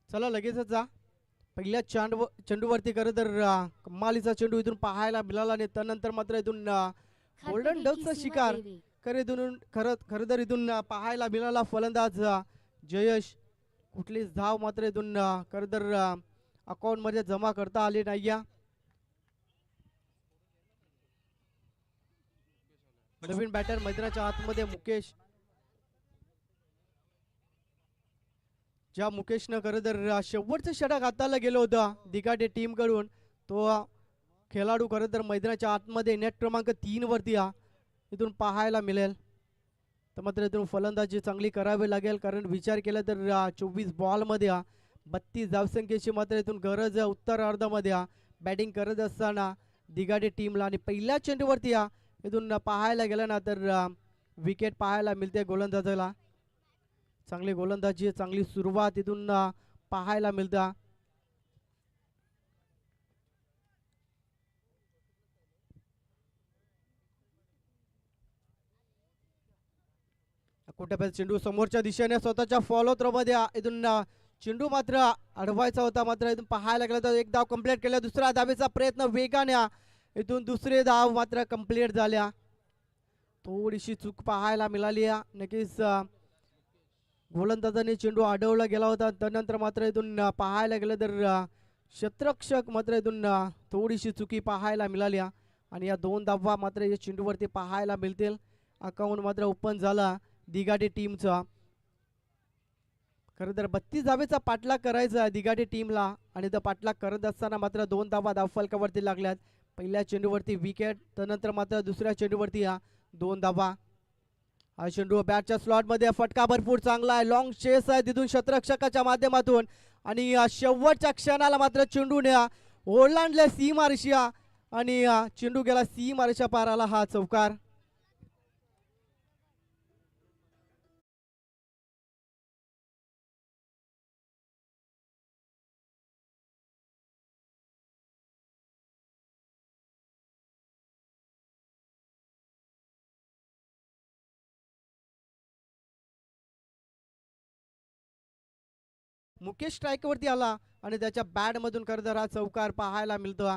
चला लगेचच जा. पहिल्या चेंडूवरती खरं तर कमालीचा चेंडू इथून पाहायला मिळाला आणि त्यानंतर मात्र इथून गोल्डन डकचा शिकार खरं तर इथून पाहायला मिळाला. फलंदाज जयेश. कुठलीच धाव मात्र इथून खरं तर अकाउंट मध्ये जमा करता आली नाही. नवीन बॅटर मैदानाच्या आतमध्ये मुकेश. ज्या मुकेशनं खरं तर शेवटचं षटक हाताला गेलं होतं दिघाटे टीम कडून तो खेळाडू खरं तर मैदानाच्या आतमध्ये नेट क्रमांक 3 वरती इथून पाहायला मिळेल. तर मात्र इथून फलंदाजी चांगली करावी लागेल कारण विचार केला तर 24 बॉलमध्ये 32 धावसंख्येची मात्र इथून गरज आहे उत्तर अर्धामध्ये बॅटिंग करत असताना दिघाटे टीमला. आणि पहिल्या चेंडूवरती इथून पाहायला गेलं ना तर विकेट पाहायला मिळते गोलंदाजाला. चांगली गोलंदाजी चांगली सुरुवात इथून पाहायला मिळतं. कुठे चेंडू समोरच्या दिशेने स्वतःच्या फॉलो थ्रो मध्ये इथून चेंडू मात्र अडवायचा होता. मात्र इथून पाहायला गेलं तर एक धाव कंप्लीट केला. दुसऱ्या धावेचा प्रयत्न वेगाने इथून दुसरे धाव मात्र कंप्लीट झाल्या. थोडीशी चूक पाहायला मिळाली. नक्कीच गोलंदाजाने चेंडू अडवला गेला होता. त्यानंतर मात्र इथून पाहायला गेलं तर क्षेत्ररक्षक मात्र इथून थोडीशी चुकी पाहायला मिळाली आणि या 2 धावा मात्र या चेंडूवरती पाहायला मिळतील. अकाउंट मात्र ओपन झाला दिघाटे टीमचा. खरं तर 32 धावेचा पाठलाग करायचा दिघाटे टीमला आणि तो पाठलाग करत असताना मात्र 2 धावा धावफलकावरती लागल्यात. पहिल्या चेंडूवरती विकेट त्यानंतर मात्र दुसऱ्या चेंडूवरती 2 धावा. हा चेंडू बॅटच्या स्लॉट मध्ये फटका भरपूर चांगला आहे. लॉंग चेस आहे तिथून क्षेत्ररक्षकाच्या माध्यमातून आणि शेवटच्या क्षणाला मात्र चेंडूने ओलांडले सीमारेषी आणि चेंडू गेला सीमारेषा पाराला. हा चौकार. मुकेश स्ट्राईक वरती आला आणि त्याच्या बॅट मधून खरं हा चौकार पाहायला मिळतो.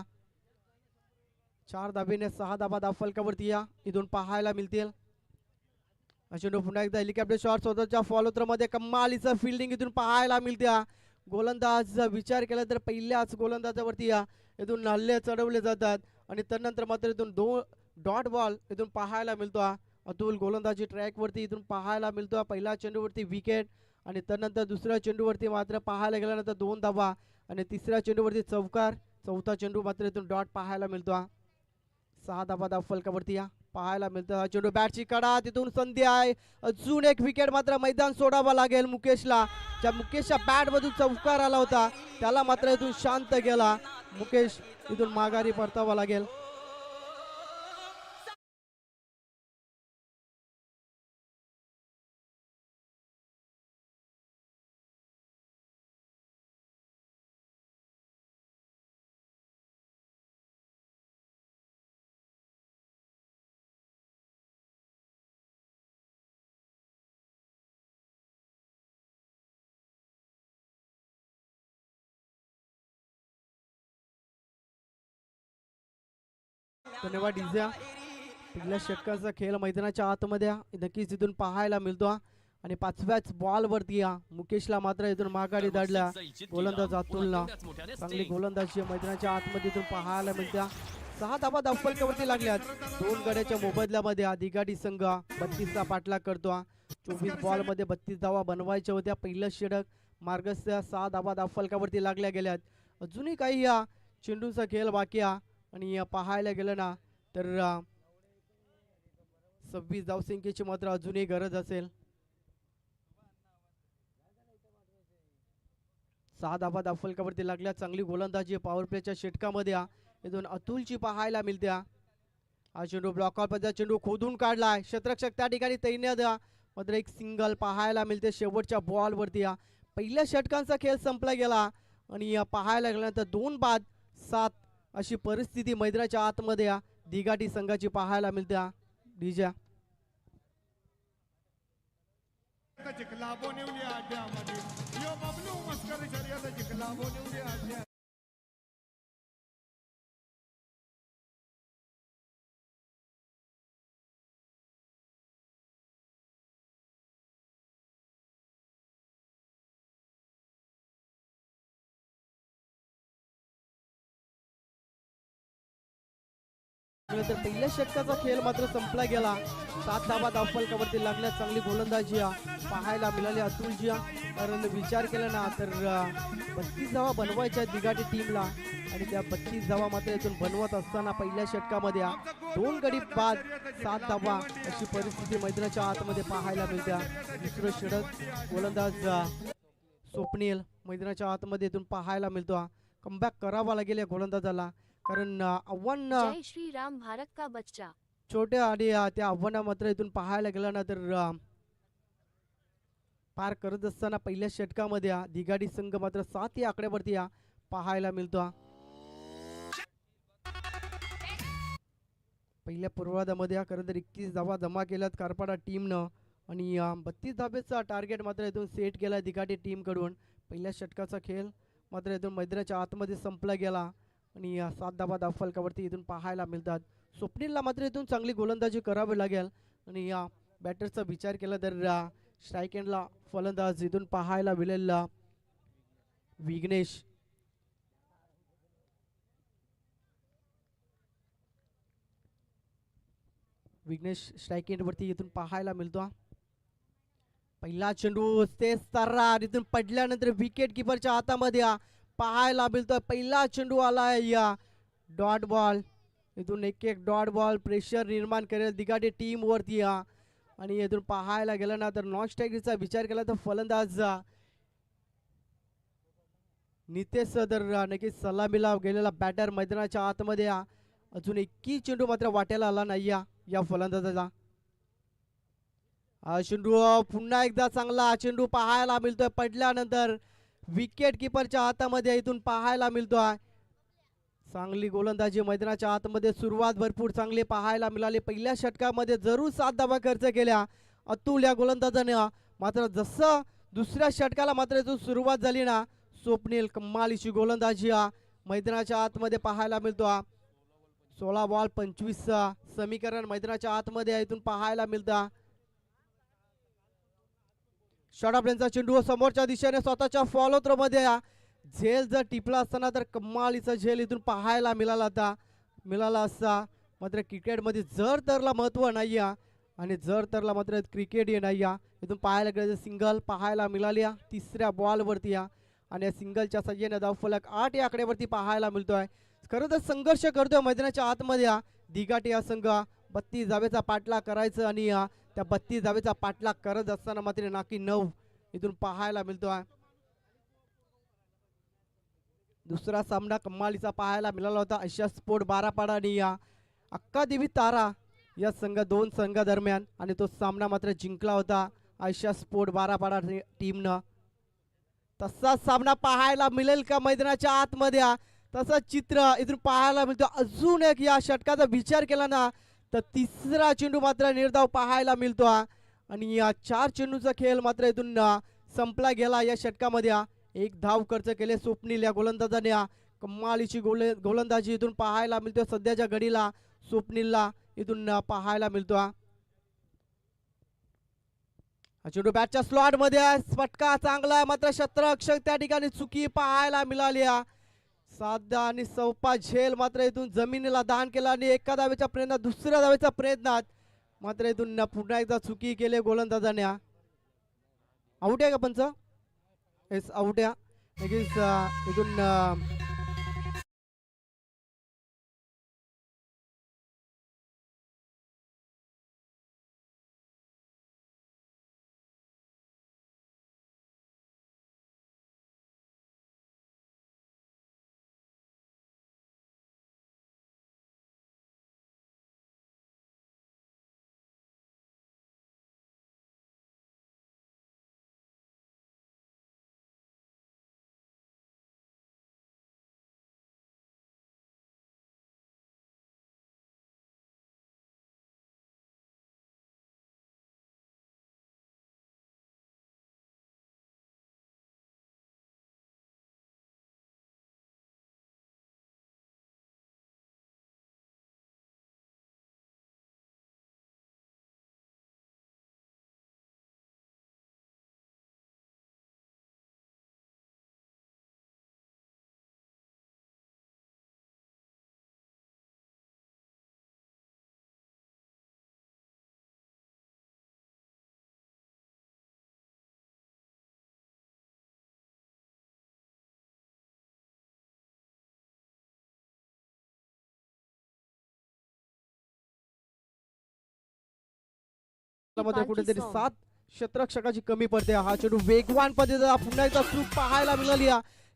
4 धाबेने 6 धाबा धावफलकावरती इथून पाहायला मिळतील. चेंडू पुन्हा एकदा हेलिकॉप्टर शॉट स्वतःच्या फॉलो थ्रो मध्ये कमालीचं फिल्डिंग इथून पाहायला मिळते. गोलंदाज विचार केला तर पहिल्याच गोलंदाजावरती इथून हल्ले चढवले जातात आणि त्यानंतर मात्र इथून 2 डॉट बॉल इथून पाहायला मिळतो. अतुल गोलंदाजी ट्रॅक वरती इथून पाहायला मिळतो. पहिल्या चेंडूवरती विकेट आणि त्यानंतर दुसऱ्या चेंडूवरती मात्र पाहायला गेल्यानंतर 2 धावा आणि तिसऱ्या चेंडूवरती चौकार. चौथा चेंडू मात्र इथून डॉट पाहायला मिळतो. 6 धावा धावफलकावरती पाहायला मिळतं. चेंडू बॅटची कडा, तिथून संधी आहे. अजून एक विकेट मात्र मैदान सोडावा लागेल मुकेशला. ज्या मुकेशच्या बॅट मधून चौकार आला होता त्याला मात्र इथून शांत केला. मुकेश इथून माघारी परतावा लागेल. धन्यवाद डीजे. पहिल्या षटकाचा खेळ मैदानाच्या आतमध्ये नक्कीच इथून पाहायला मिळतो. आणि 5व्याच बॉल वरती मुकेशला मात्र इथून माघारी धाडला. गोलंदाज अतुलला चांगली गोलंदाजी मैदानाच्या आतमध्ये इथून पाहायला मिळते. 6 धावा धावफलकावरती लागल्यात. 2 गड्याच्या मोबदल्यामध्ये दिघाटी संघ 32चा पाठलाग करतो. 24 बॉल मध्ये 32 धावा बनवायच्या होत्या. पहिलं षटक मार्गस्थ 6 धावा धावफलकावरती लागल्या गेल्यात. अजूनही काही चेंडूचा खेळ बाकी आणि पाहायला गेलं ना तर 26 धावसंख्येची मात्र अजूनही गरज असेल. 6 धावा धावफलकावरती लागल्या. चांगली गोलंदाजी पॉवर प्लेच्या षटकामध्ये इथून अतुलची पाहायला मिळते. हा चेंडू ब्लॉक आउट मध्ये चेंडू खोदून काढलाय. क्षेत्ररक्षक त्या ठिकाणी तैनात मात्र एक सिंगल पाहायला मिळते शेवटच्या बॉल वरती. पहिल्या षटकांचा खेळ संपला गेला आणि पाहायला गेल्यानंतर 2 बाद 7 अशी परिस्थिती मैदानाच्या आतमध्ये दिघाटी संघाची पाहायला मिळते. डीजे तर पहिल्या षटकाचा खेळ मात्र संपला गेला. 7 धावा धावफलकावरती लागल्या. चांगली गोलंदाजी पाहायला मिळाली अतुलजी. कारण विचार केला ना तर 32 धावा बनवायच्या दिघाटी टीमला आणि त्या 32 धावा मात्र इथून बनवत असताना पहिल्या षटकामध्ये 2 गडी बाद 7 धावा अशी परिस्थिती मैदानाच्या आतमध्ये पाहायला मिळते. दुसरं षटक गोलंदाज स्वप्नील मैदानाच्या आतमध्ये इथून पाहायला मिळतो. कमबॅक करावा लागेल या गोलंदाजाला कारण आव्हान जय श्री राम भारत का बच्चा छोट्या आणि त्या आव्हाना मात्र इथून पाहायला गेला ना तर पार करत असताना पहिल्या षटकामध्ये दिघाडी संघ मात्र 7 या आकड्यावरती पाहायला मिळतो. पहिल्या पूर्वार्धामध्ये खरं तर 21 धावा जमा केल्यात कारपाडा टीमनं आणि 32 धावेचा टार्गेट मात्र इथून सेट केला दिघाटी टीम कडून. पहिल्या षटकाचा खेळ मात्र इथून मैदानाच्या आतमध्ये संपला गेला आणि 7 धावा धावफलकावरती इथून पाहायला मिळतात. स्वप्नीलला मात्र इथून चांगली गोलंदाजी करावी लागेल आणि या बॅटरचा विचार केला तर स्ट्राईक एंडला फलंदाज इथून पाहायला मिळेल विघ्नेश. विघ्नेश स्ट्राईक एंड वरती इथून पाहायला मिळतो. पहिला चेंडू तेच तारा इथून पडल्यानंतर विकेट किपरच्या हातामध्ये पाहायला मिळतोय. पहिला चेंडू आलाय या डॉट बॉल. इथून एक डॉट बॉल प्रेशर निर्माण करेल दिघाटी टीम वरती आणि इथून पाहायला गेलं ना तर नॉन स्ट्राईकचा विचार केला तर फलंदाज नितेश तर नक्कीच सलामीला गेलेला बॅटर मैदानाच्या आतमध्ये अजून 21 चेंडू मात्र वाट्याला आला नाही या फलंदाजाचा. हा चेंडू पुन्हा एकदा चांगला चेंडू पाहायला मिळतोय पडल्यानंतर विकेट किपरच्या हातामध्ये इथून पाहायला मिळतोय. चांगली गोलंदाजी मैदानाच्या आतमध्ये सुरुवात भरपूर चांगली पाहायला मिळाली. पहिल्या षटकामध्ये जरूर 7 धावा खर्च केल्या अतुल या गोलंदाजाने. मात्र जसं दुसऱ्या षटकाला मात्र इथून सुरुवात झाली ना स्वप्नील कमालीची गोलंदाजी मैदानाच्या आतमध्ये पाहायला मिळतो. 16 बॉल 25 समीकरण मैदानाच्या आतमध्ये इथून पाहायला मिळतं. शॉर्टअपचा चेंडू समोरच्या दिशेने स्वतःच्या फॉलो थ्रो मध्ये झेल जर टिपला असताना तर कमालीचा झेल इथून पाहायला मिळाला असता. मात्र क्रिकेटमध्ये जर तरला महत्व नाही आणि जर तरला मात्र क्रिकेट नाही. इथून पाहायला गेलं सिंगल पाहायला मिळाली तिसऱ्या बॉल वरती आणि या सिंगलच्या सहाय्याने धावफलक 8 या आकड्यावरती पाहायला मिळतोय. खरं तर संघर्ष करतोय मैदानाच्या आतमध्ये दिघाटी हा संघ 32 धावेचा पाठलाग करायचं आणि त्या 32 धावेचा पाठलाग करत असताना मात्र नाकी 9 इथून पाहायला मिळतोय. दुसरा सामना कमालीचा पाहायला मिळाला होता आशिया स्पोर्ट बारापाडा आणि अक्कादेवी तारा या दोन संघादरम्यान आणि तो सामना मात्र जिंकला होता आशिया स्पोर्ट बारापाडा टीमनं. तसा सामना पाहायला मिळेल का मैदानाच्या आतमध्ये तसं चित्र इथून पाहायला मिळतो. अजून एक या षटकाचा विचार केला ना तर तिसरा चेंडू मात्र निर्धाव पाहायला मिळतो आणि या 4 चेंडूचा खेळ मात्र इथून संपला गेला. या षटकामध्ये 1 धाव खर्च केले स्वप्नील या गोलंदाजाने. कमालीची गोलंदाजी इथून पाहायला मिळतो सध्याच्या घडीला स्वप्नीलला इथून पाहायला मिळतो. चेंडू बॅटच्या स्लॉट मध्ये फटका चांगला मात्र क्षेत्ररक्षक त्या ठिकाणी चुकी पाहायला मिळाली. साधा आणि सौपा झेल मात्र इथून जमिनीला दान केला आणि एका धावेच्या प्रयत्नात दुसऱ्या धावेच्या प्रयत्नात मात्र इथून पुन्हा एकदा चुकी केली गोलंदाजाने. आउट आहे का पंच? येस आउट आहे. इथून मध्ये कुठेतरी 7 क्षेत्ररक्षकाची कमी पडते. हा चेंडू वेगवान पद्धतीचा पुन्हा एकदा चूक पाहायला मिळाली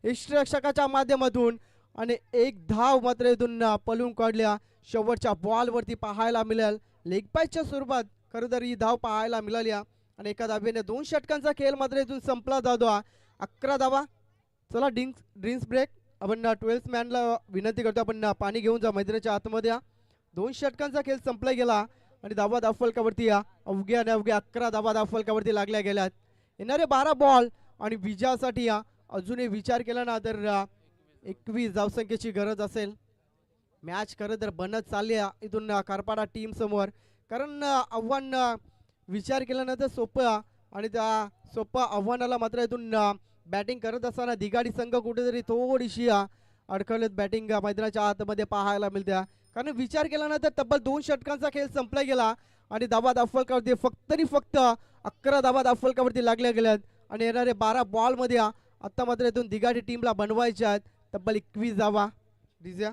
क्षेत्ररक्षकाच्या माध्यमातून आणि 1 धाव मात्र इथून पळून काढल्या. शेवटच्या बॉल वरती पाहायला मिळेल लेग पॅचच्या स्वरूपात खरं तर ही धाव पाहायला मिळाली आणि एका धावेने 2 षटकांचा खेळ मात्र इथून संपला जातो. 11 धावा. चला ड्रिंक्स ब्रेक. आपण 12th मॅनला विनंती करतो आपण पाणी घेऊन जा मैदानाच्या आतमध्ये. 2 षटकांचा खेळ संपला गेला आणि धावा धावफलकावरती अवघ्या आणि अवघ्या 11 धावा धावफलकावरती लागल्या गेल्यात. येणारे 12 बॉल आणि विजयासाठी अजूनही विचार केला ना तर 21 धावसंख्येची गरज असेल. मॅच खरं तर बनत चालली इथून कारपाडा टीम समोर. कारण आव्हान विचार केल्यानंतर सोपं आणि त्या सोपं आव्हानाला मात्र इथून बॅटिंग करत असताना दिगाडी संघ कुठेतरी थोडीशी अडखळत बॅटिंग मैदानाच्या आतमध्ये पाहायला मिळते. कारण विचार केल्यानंतर तब्बल 2 षटकांचा खेळ संपला गेला आणि धावा धावफलकावरती फक्त 11 धावा धावफलकावरती लागल्या गेल्यात आणि येणारे 12 बॉल मध्ये आता मात्र इथून दिगाडी टीमला बनवायच्या आहेत तब्बल 21 धावा. डिझ्या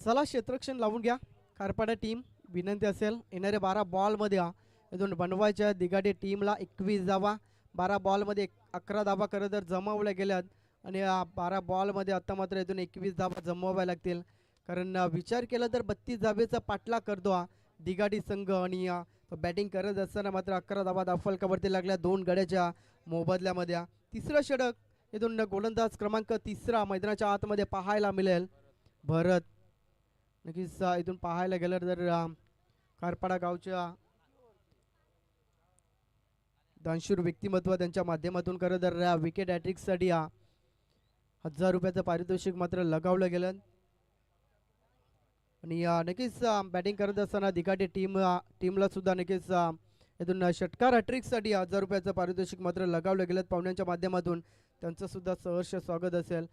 चला क्षेत्ररक्षण लावून घ्या कारपाडा टीम. विनंती असेल येणारे 12 बॉल मध्ये इथून बनवायच्या दिगाडी टीमला 21 धावा. 12 बॉल मध्ये 11 धावा खरं तर जमावल्या गेल्यात आणि 12 बॉल मध्ये आता मात्र इथून 21 धावा जमवाव्या लागतील. कारण विचार केला तर 32 धावेचा पाठलाग करतो दिगाडी संघ आणि बॅटिंग करत असताना मात्र 11 धावा धावफलकावरती लागल्या 2 गड्याच्या मोबदल्यामध्ये. तिसरं षटक इथून गोलंदाज क्रमांक 3 मैदानाच्या आतमध्ये पाहायला मिळेल भरत. नक्कीच इथून पाहायला गेलं तर खारपाडा गावच्या दानशूर व्यक्तिमत्व त्यांच्या माध्यमातून खरं तर विकेट हॅट्रिकसाठी 1000 रुपयाचं पारितोषिक मात्र लगावलं गेलं. आणि नक्कीच बॅटिंग करत असताना दिघाटे टीमला सुद्धा नक्कीच इथून षटकार हॅट्रिकसाठी 1000 रुपयाचं पारितोषिक मात्र लगावलं गेलं. पाहुण्यांच्या माध्यमातून त्यांचं सुद्धा सहर्ष स्वागत असेल.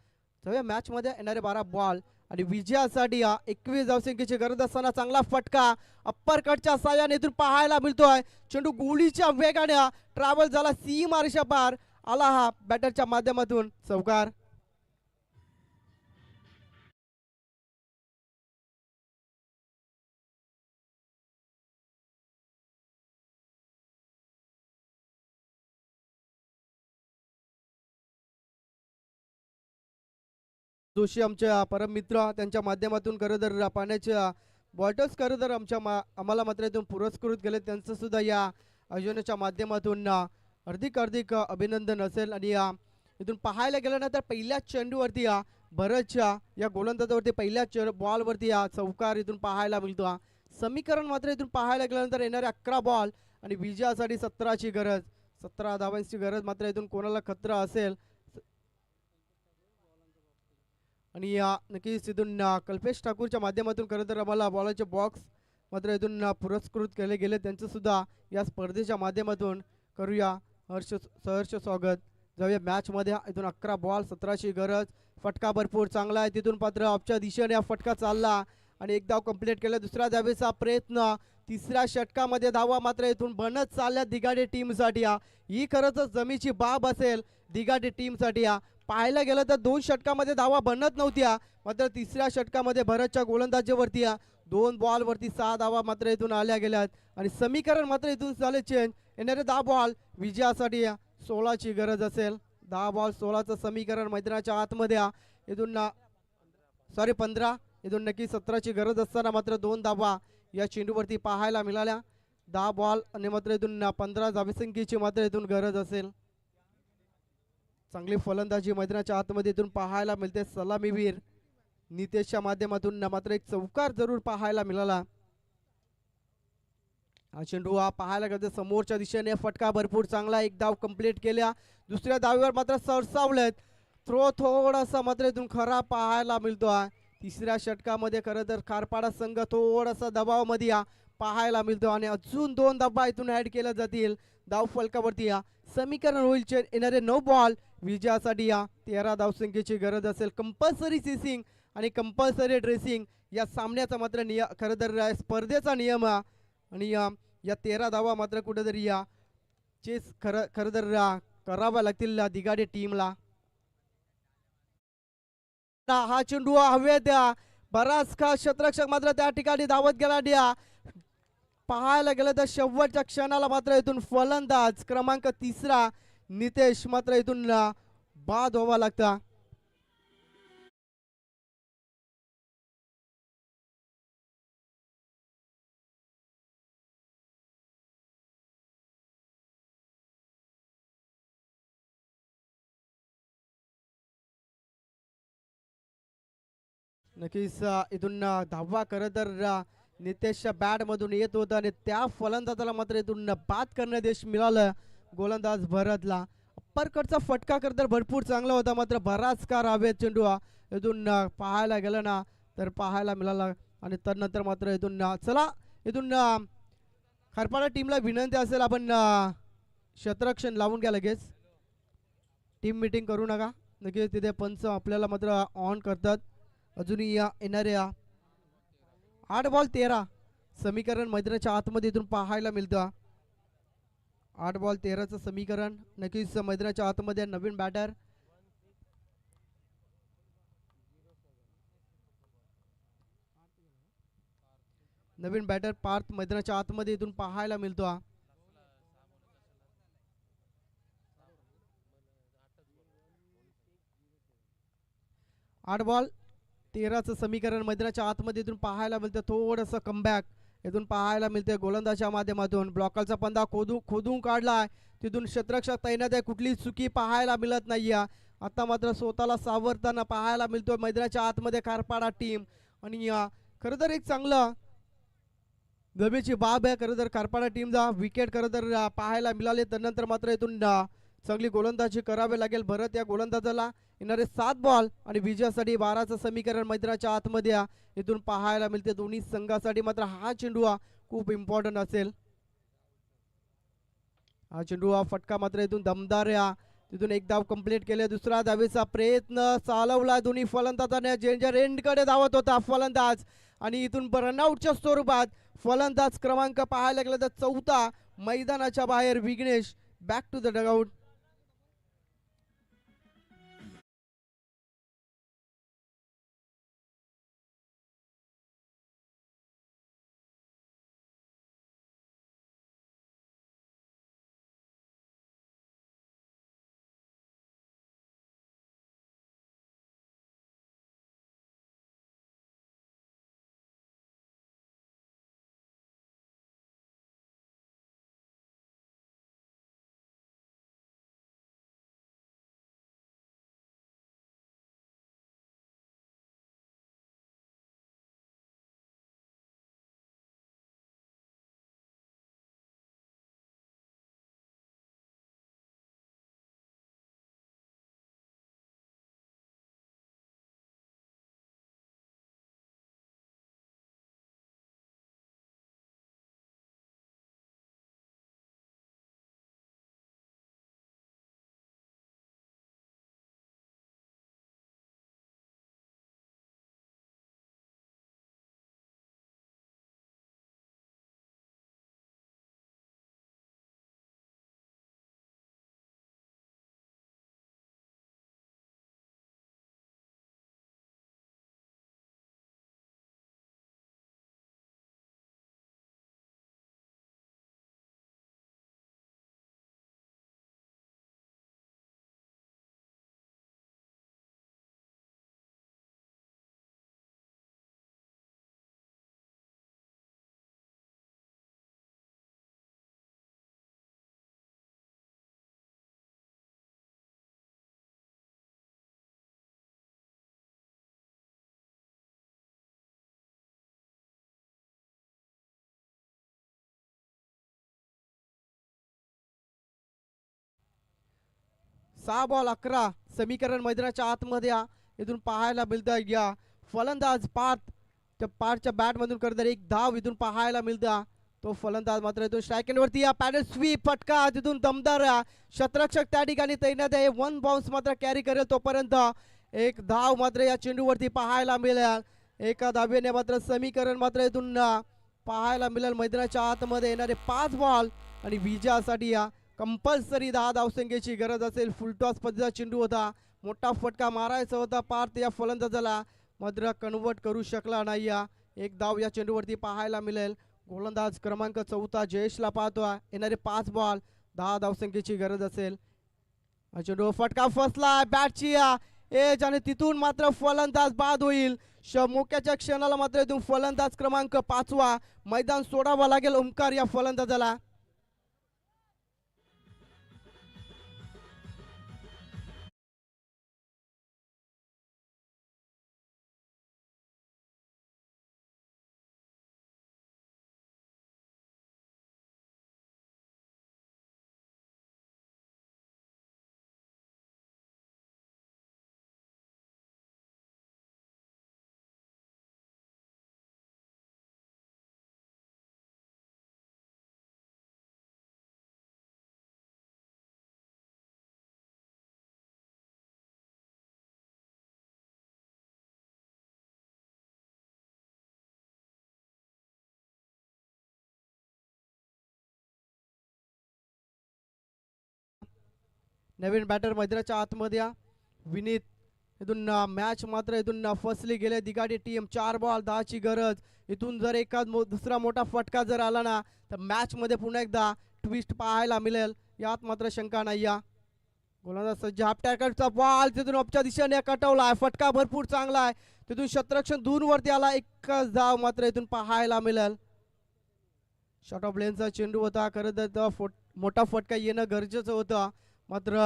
सगळ्या मॅचमध्ये येणारे 12 बॉल आणि विजयासाठी 21 धावसंख्येची गरज असताना चांगला फटका अप्पर कटच्या साह्याने इथून पाहायला मिळतोय. चेंडू गोळीच्या वेगाने ट्रॅव्हल झाला, सीमारेषा पार आला हा बॅटरच्या माध्यमातून चौकार. जोशी आमच्या परम मित्र त्यांच्या माध्यमातून खरं तर पाण्याच्या बॉटल्स खरं तर आम्हाला मात्र इथून पुरस्कृत केले. त्यांचं सुद्धा या आयोजनाच्या माध्यमातून हार्दिक अभिनंदन असेल. आणि इथून पाहायला गेल्यानंतर पहिल्या चेंडूवरती भरतच्या या गोलंदाजावरती पहिल्या बॉलवरती चौकार इथून पाहायला मिळतो. समीकरण मात्र इथून पाहायला गेल्यानंतर येणारे 11 बॉल आणि विजयासाठी 17ची गरज, 17 धावांची गरज मात्र इथून कोणाला खतरा असेल. आणि नक्कीच इथून कल्पेश ठाकूरच्या माध्यमातून खरं तर आम्हाला बॉलाचे बॉक्स मात्र इथून पुरस्कृत केले गेले. त्यांचं सुद्धा या स्पर्धेच्या माध्यमातून करूया सहर्ष स्वागत. जाऊया मॅचमध्ये. इथून 11 बॉल 17ची गरज. फटका भरपूर चांगला आहे. तिथून मात्र ऑफच्या दिशेने फटका चालला आणि एक धाव कंप्लीट केला. दुसऱ्या धावेचा प्रयत्न. तिसऱ्या षटकामध्ये धावा मात्र इथून बनत चालल्या दिघाडे टीमसाठी. ही खरंच जमीची बाब असेल दिघाडे टीमसाठी. पाहायला गेलं तर 2 षटकामध्ये धावा बनत नव्हत्या, मात्र तिसऱ्या षटकामध्ये भरतच्या गोलंदाजीवरती 2 बॉलवरती 6 धावा मात्र इथून आल्या गेल्यात. आणि समीकरण मात्र इथून झाले चेंज. येणारे 10 बॉल विजयासाठी 16ची गरज असेल. 10 बॉल 16चं समीकरण मैदानाच्या आतमध्ये इथून 15 इथून नक्की 17ची गरज असताना मात्र 2 धावा या चेंडूवरती पाहायला मिळाल्या. 10 बॉल आणि मात्र इथून 15 धावसंख्येची मात्र इथून गरज असेल. चांगली फलंदाजी मैदानाच्या आतमध्ये इथून पाहायला मिळते. सलामीवीर नितेशच्या माध्यमातून मात्र एक चौकार जरूर पाहायला मिळाला. हा चेंडू पाहायला गेला समोरच्या दिशेने फटका भरपूर चांगला. एक धाव कंप्लीट केल्या. दुसऱ्या धावेवर मात्र सरसावलेत. थ्रो थोडासा मात्र इथून खरा पाहायला मिळतो. तिसऱ्या षटकामध्ये खरं तर खारपाडा संघ थोडासा दबावामध्ये पाहायला मिळतो आणि अजून 2 धावा इथून ऍड केल्या जातील धाव फलकावरती. समीकरण होईल येणारे 9 बॉल विजयासाठी 13 धावसंख्येची गरज असेल. कंपल्सरी सीसिंग आणि कंपल्सरी ड्रेसिंग या सामन्याचा मात्र खरं तर स्पर्धेचा नियम. आणि या 13 धावा मात्र कुठेतरी चेस खरं तर कराव्या लागतील दिघाडे टीमला. हा चेंडू हवेत बराच का क्षेत्ररक्षक मात्र त्या ठिकाणी धावत गेला. पाहायला गेलं तर शेवटच्या क्षणाला मात्र इथून फलंदाज क्रमांक 3 नितेश मात्र इथून बाद व्हावा लागता. नक्कीच इथून धावा खरं तर नितेशच्या बॅट मधून येत होता आणि त्या फलंदाजाला मात्र इथून बाद करण्यात यश मिळालं गोलंदाज भरतला. अप्परकटचा फटका खरं तर भरपूर चांगला होता, मात्र बराच का हवेत चेंडू इथून पाहायला गेला ना तर पाहायला मिळाला. आणि त्यानंतर मात्र इथून चला इथून खारपाडा टीमला विनंती असेल आपण क्षेत्ररक्षण लावून घ्या लगेच. टीम मीटिंग करू नका. नक्कीच तिथे पंच आपल्याला मात्र ऑन करतात. अजूनही येणारे 8 बॉल 13 समीकरण मैदानाच्या आतमध्ये इथून पाहायला मिळतं. 8 बॉल 13चं समीकरण. नक्कीच मैदानाच्या आतमध्ये नवीन बॅटर पार्थ मैदानाच्या आतमध्ये इथून पाहायला मिळतो. आठ बॉल 13चं समीकरण मैदानाच्या आतमध्ये इथून पाहायला मिळतं. थोडंसं कमबॅक इथून पाहायला मिळते गोलंदाजच्या माध्यमातून. ब्लॉकरचा पंधा खोदून काढलाय. तिथून क्षेत्ररक्षक तैनात आहे. कुठली चुकी पाहायला मिळत नाहीये. आता मात्र स्वतःला सावरताना पाहायला मिळतोय मैदानाच्या आतमध्ये खारपाडा टीम. आणि खरं तर एक चांगलं गमेची बाब आहे खरं तर कारपाडा टीमचा विकेट खरं तर पाहायला मिळाले. त्यानंतर मात्र इथून चांगली गोलंदाजी करावी लागेल भरत या गोलंदाजाला. येणारे 7 बॉल आणि विजयासाठी 12चं समीकरण मैदानाच्या आतमध्ये इथून पाहायला मिळते. दोन्ही संघासाठी मात्र हा चेंडू खूप इम्पॉर्टंट असेल. हा चेंडू फटका मात्र इथून दमदार तिथून एक धाव कंप्लीट केले. दुसरा धावेचा प्रयत्न चालवला दोन्ही फलंदाजाने. डेंजर एंडकडे धावत होता फलंदाज आणि इथून रनआउटच्या स्वरूपात फलंदाज क्रमांक पाहायला गेला तर 4था मैदानाच्या बाहेर Vighnesh back to the dugout. सहा बॉल 11 समीकरण मैदानाच्या आतमध्ये इथून पाहायला मिळतं. या फलंदाज पार्थच्या बॅटमधून करत एक धाव इथून पाहायला मिळतं. तो फलंदाज मात्र इथून स्ट्राईक वरती पॅडल स्वीप फटका तिथून दमदार शतरक्षक त्या ठिकाणी तैनात आहे. 1 बाउन्स मात्र कॅरी करेल तोपर्यंत एक धाव मात्र या चेंडूवरती पाहायला मिळेल. एका धावेने मात्र समीकरण मात्र इथून पाहायला मिळेल. मैदानाच्या आतमध्ये येणारे 5 बॉल आणि विजयासाठी कंपल्सरी 10 धावसंख्येची गरज असेल. फुलटॉस पद्धतीचा चेंडू होता. मोठा फटका मारायचा होता पार्थ या फलंदाजाला मात्र कन्वर्ट करू शकला नाही. एक धाव या चेंडूवरती पाहायला मिळेल. गोलंदाज क्रमांक 4 जयेशला पाहतो. येणारे 5 बॉल 10 धावसंख्येची गरज असेल. हा चेंडू फटका फसला बॅटची एज आणि तिथून मात्र फलंदाज बाद होईल. मोक्याच्या क्षणाला मात्र इथून फलंदाज क्रमांक 5 मैदान सोडावा लागेल ओमकार या फलंदाजाला. नवीन बॅटर मैदानाच्या आतमध्ये विनीत इथून मॅच मात्र इथून फसली गेले. दिगाडी टीम 4 बॉल 10 ची गरज. इथून जर दुसरा मोठा फटका जर आला ना तर मॅच मध्ये पुन्हा एकदा ट्विस्ट पाहायला मिळेल यात मात्र शंका नाही. गोलंदाज सज्ज हापट्याकडचा बॉल तिथून अपच्या दिशेने कटवला. फटका भरपूर चांगला आहे. तिथून शतरक्षण दूर वरती आला. एकच धाव मात्र इथून पाहायला मिळेल. शॉर्ट ऑफ लेनचा चेंडू होता. खरं तर मोठा फटका येणं गरजेचं होतं मात्र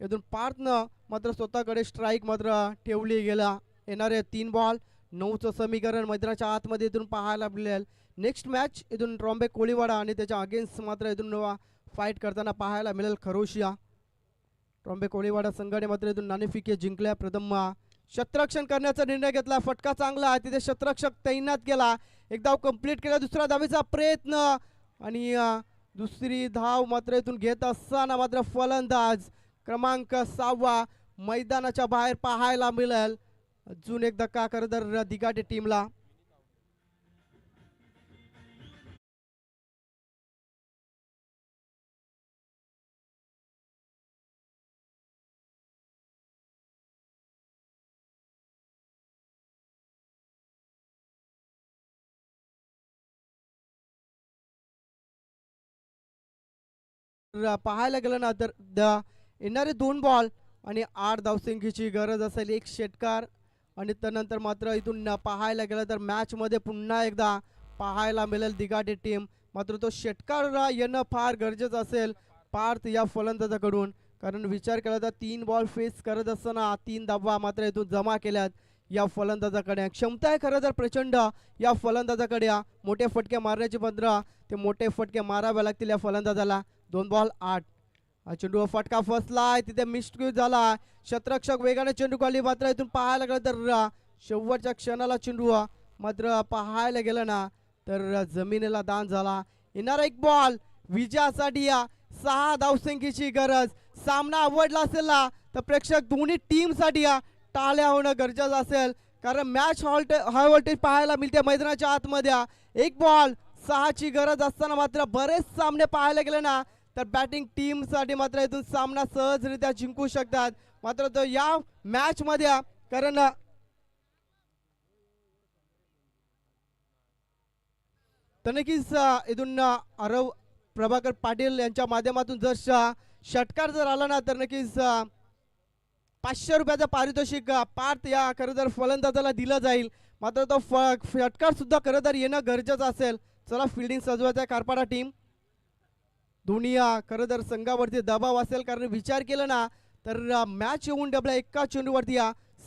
इथून पार्थनं मात्र स्वतःकडे स्ट्राईक मात्र ठेवली गेला. येणारे 3 बॉल 9चं समीकरण मैदानाच्या आतमध्ये इथून पाहायला मिळेल. नेक्स्ट मॅच इथून ट्रॉम्बे कोळीवाडा आणि त्याच्या अगेन्स्ट मात्र इथून फाईट करताना पाहायला मिळेल खरोशिया. ट्रॉम्बे कोळीवाडा संघाने मात्र इथून नाणेफेक जिंकल्या. प्रथम शतरक्षण करण्याचा निर्णय घेतला. फटका चांगला तिथे शतरक्षक तैनात केला. एक धाव कंप्लीट केला. दुसरा धावेचा प्रयत्न आणि दुसरी धाव मात्र इथून घेत असताना मात्र फलंदाज क्रमांक 6 मैदानाच्या बाहेर पाहायला मिळेल. अजून एक धक्का करदर दिगाटे टीमला. पाहायला गेलं ना तर येणारे 2 बॉल आणि 8 धावसंख्येची गरज असेल. एक षटकार आणि त्यानंतर मात्र इथून पाहायला गेलं तर मॅच मध्ये पुन्हा एकदा पाहायला मिळेल दिगाटे टीम. मात्र तो षटकार येणं फार गरजेचं असेल पार्थ या फलंदाजाकडून. कारण विचार केला तर 3 बॉल फेस करत असताना 3 धावा मात्र इथून जमा केल्यात या फलंदाजाकडे. क्षमता आहे खरं तर प्रचंड या फलंदाजाकडे. मोठे फटके मारण्याची पंधरा ते मोठे फटके मारावे लागतील या फलंदाजाला. 2 बॉल 8. चेंडू फटका फसलाय तिथे मिस्ट्यू झाला. शतरक्षक वेगाने चेंडू काढली. मात्र इथून पाहायला गेलं तर शेवटच्या क्षणाला चेंडू मात्र पाहायला गेलं ना तर जमिनीला दान झाला. येणारा 1 बॉल विजयासाठी 6 धावसंख्येची गरज. सामना आवडला असेल ना तर प्रेक्षक दोन्ही टीम साठी टाळ्या होणं गरजेचं असेल. कारण मॅच हाय व्होल्टेज पाहायला मिळते मैदानाच्या आतमध्ये. 1 बॉल 6ची गरज असताना मात्र बरेच सामने पाहायला गेले ना तर बॅटिंग टीम साठी मात्र इथून सामना सहजरित्या जिंकू शकतात. मात्र तो या मॅच मध्ये कारण तर नक्कीच इथून आरव प्रभाकर पाटील यांच्या माध्यमातून जर षटकार जर आला ना तर नक्कीच 500 रुपयाचं पारितोषिक पार्थ या खरं तर फलंदाजाला दिलं जाईल. मात्र तो षटकार सुद्धा खरं तर येणं गरजेचं असेल. चला फिल्डिंग सजवायचं आहे कारपाडा टीम. दोन्ही खरं तर संघावरती दबाव असेल. कारण विचार केला ना तर मॅच येऊन डबला एका चेंडूवरती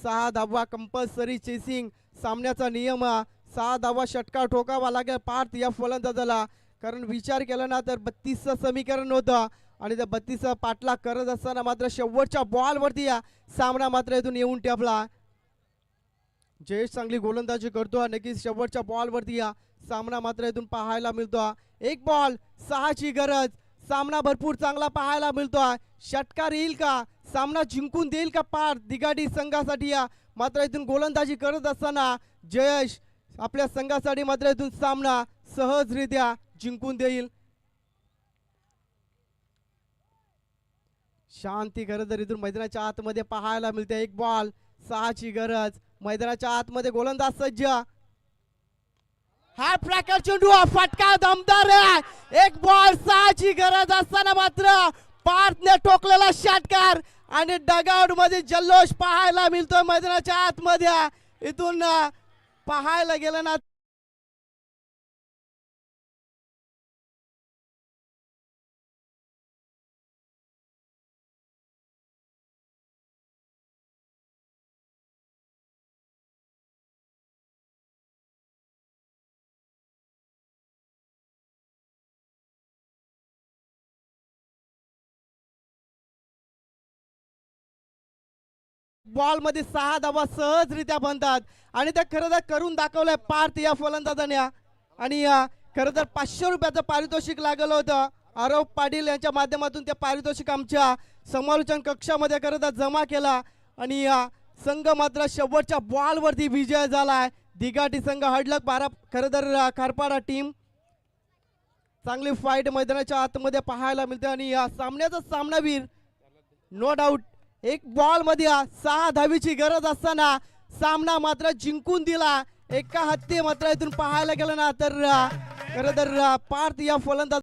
6 धावा कंपल्सरी चेसिंग सामन्याचा नियम. 6 धावा षटकार ठोकावा लागेल पार्थ या फलंदाजाला. कारण विचार केला ना तर 32चं समीकरण होतं आणि त्या 32 पाठला करत असताना मात्र शेवटच्या बॉलवरती सामना मात्र इथून येऊन टपला. जयेश चांगली गोलंदाजी करतो. नक्कीच शेवटच्या बॉलवरती सामना मात्र इथून पाहायला मिळतो. 1 बॉल 6ची गरज. सामना भरपूर चांगला पाहायला मिळतो. षटकार येईल का? सामना जिंकून देईल का पार्थ दिगाटी संघासाठी? मात्र इथून गोलंदाजी करत असताना जयेश आपल्या संघासाठी मात्र इथून सामना सहजरित्या जिंकून देईल. शांती खरं तर इथून मैदानाच्या आतमध्ये पाहायला मिळते. 1 बॉल 6ची गरज. मैदानाच्या आतमध्ये गोलंदाज सज्ज. हा प्रकार चेंडू फटका दमदार आहे. 1 बॉल 6ची गरज असताना मात्र पार्थने ठोकलेला षटकार आणि डगआउट मध्ये जल्लोष पाहायला मिळतोय मैदानाच्या आतमध्ये. इथून पाहायला गेलं ना बॉल मध्ये 6 धावा सहजरित्या बनतात आणि ते खरं तर करून दाखवलंय पार्थ या फलंदाजाने. आणि खरं तर 500 रुपयाचं पारितोषिक लागलं होतं. आरव पाटील यांच्या माध्यमातून ते पारितोषिक आमच्या समालोचन कक्षामध्ये खरं तर जमा केला आणि संघ मात्र शेवटच्या बॉलवरती विजय झालाय. दिगाटी संघ हडलक 12 खरं तर खारपाडा टीम चांगली फाईट मैदानाच्या आतमध्ये पाहायला मिळते. आणि या सामन्याचा सामनावीर नो डाऊट. 1 बॉल मध्ये 6 धावीची गरज असताना सामना मात्र जिंकून दिला. एका हत्ती मात्र इथून पाहायला गेलं ना तर खरं तर पार्थ या फलंदाज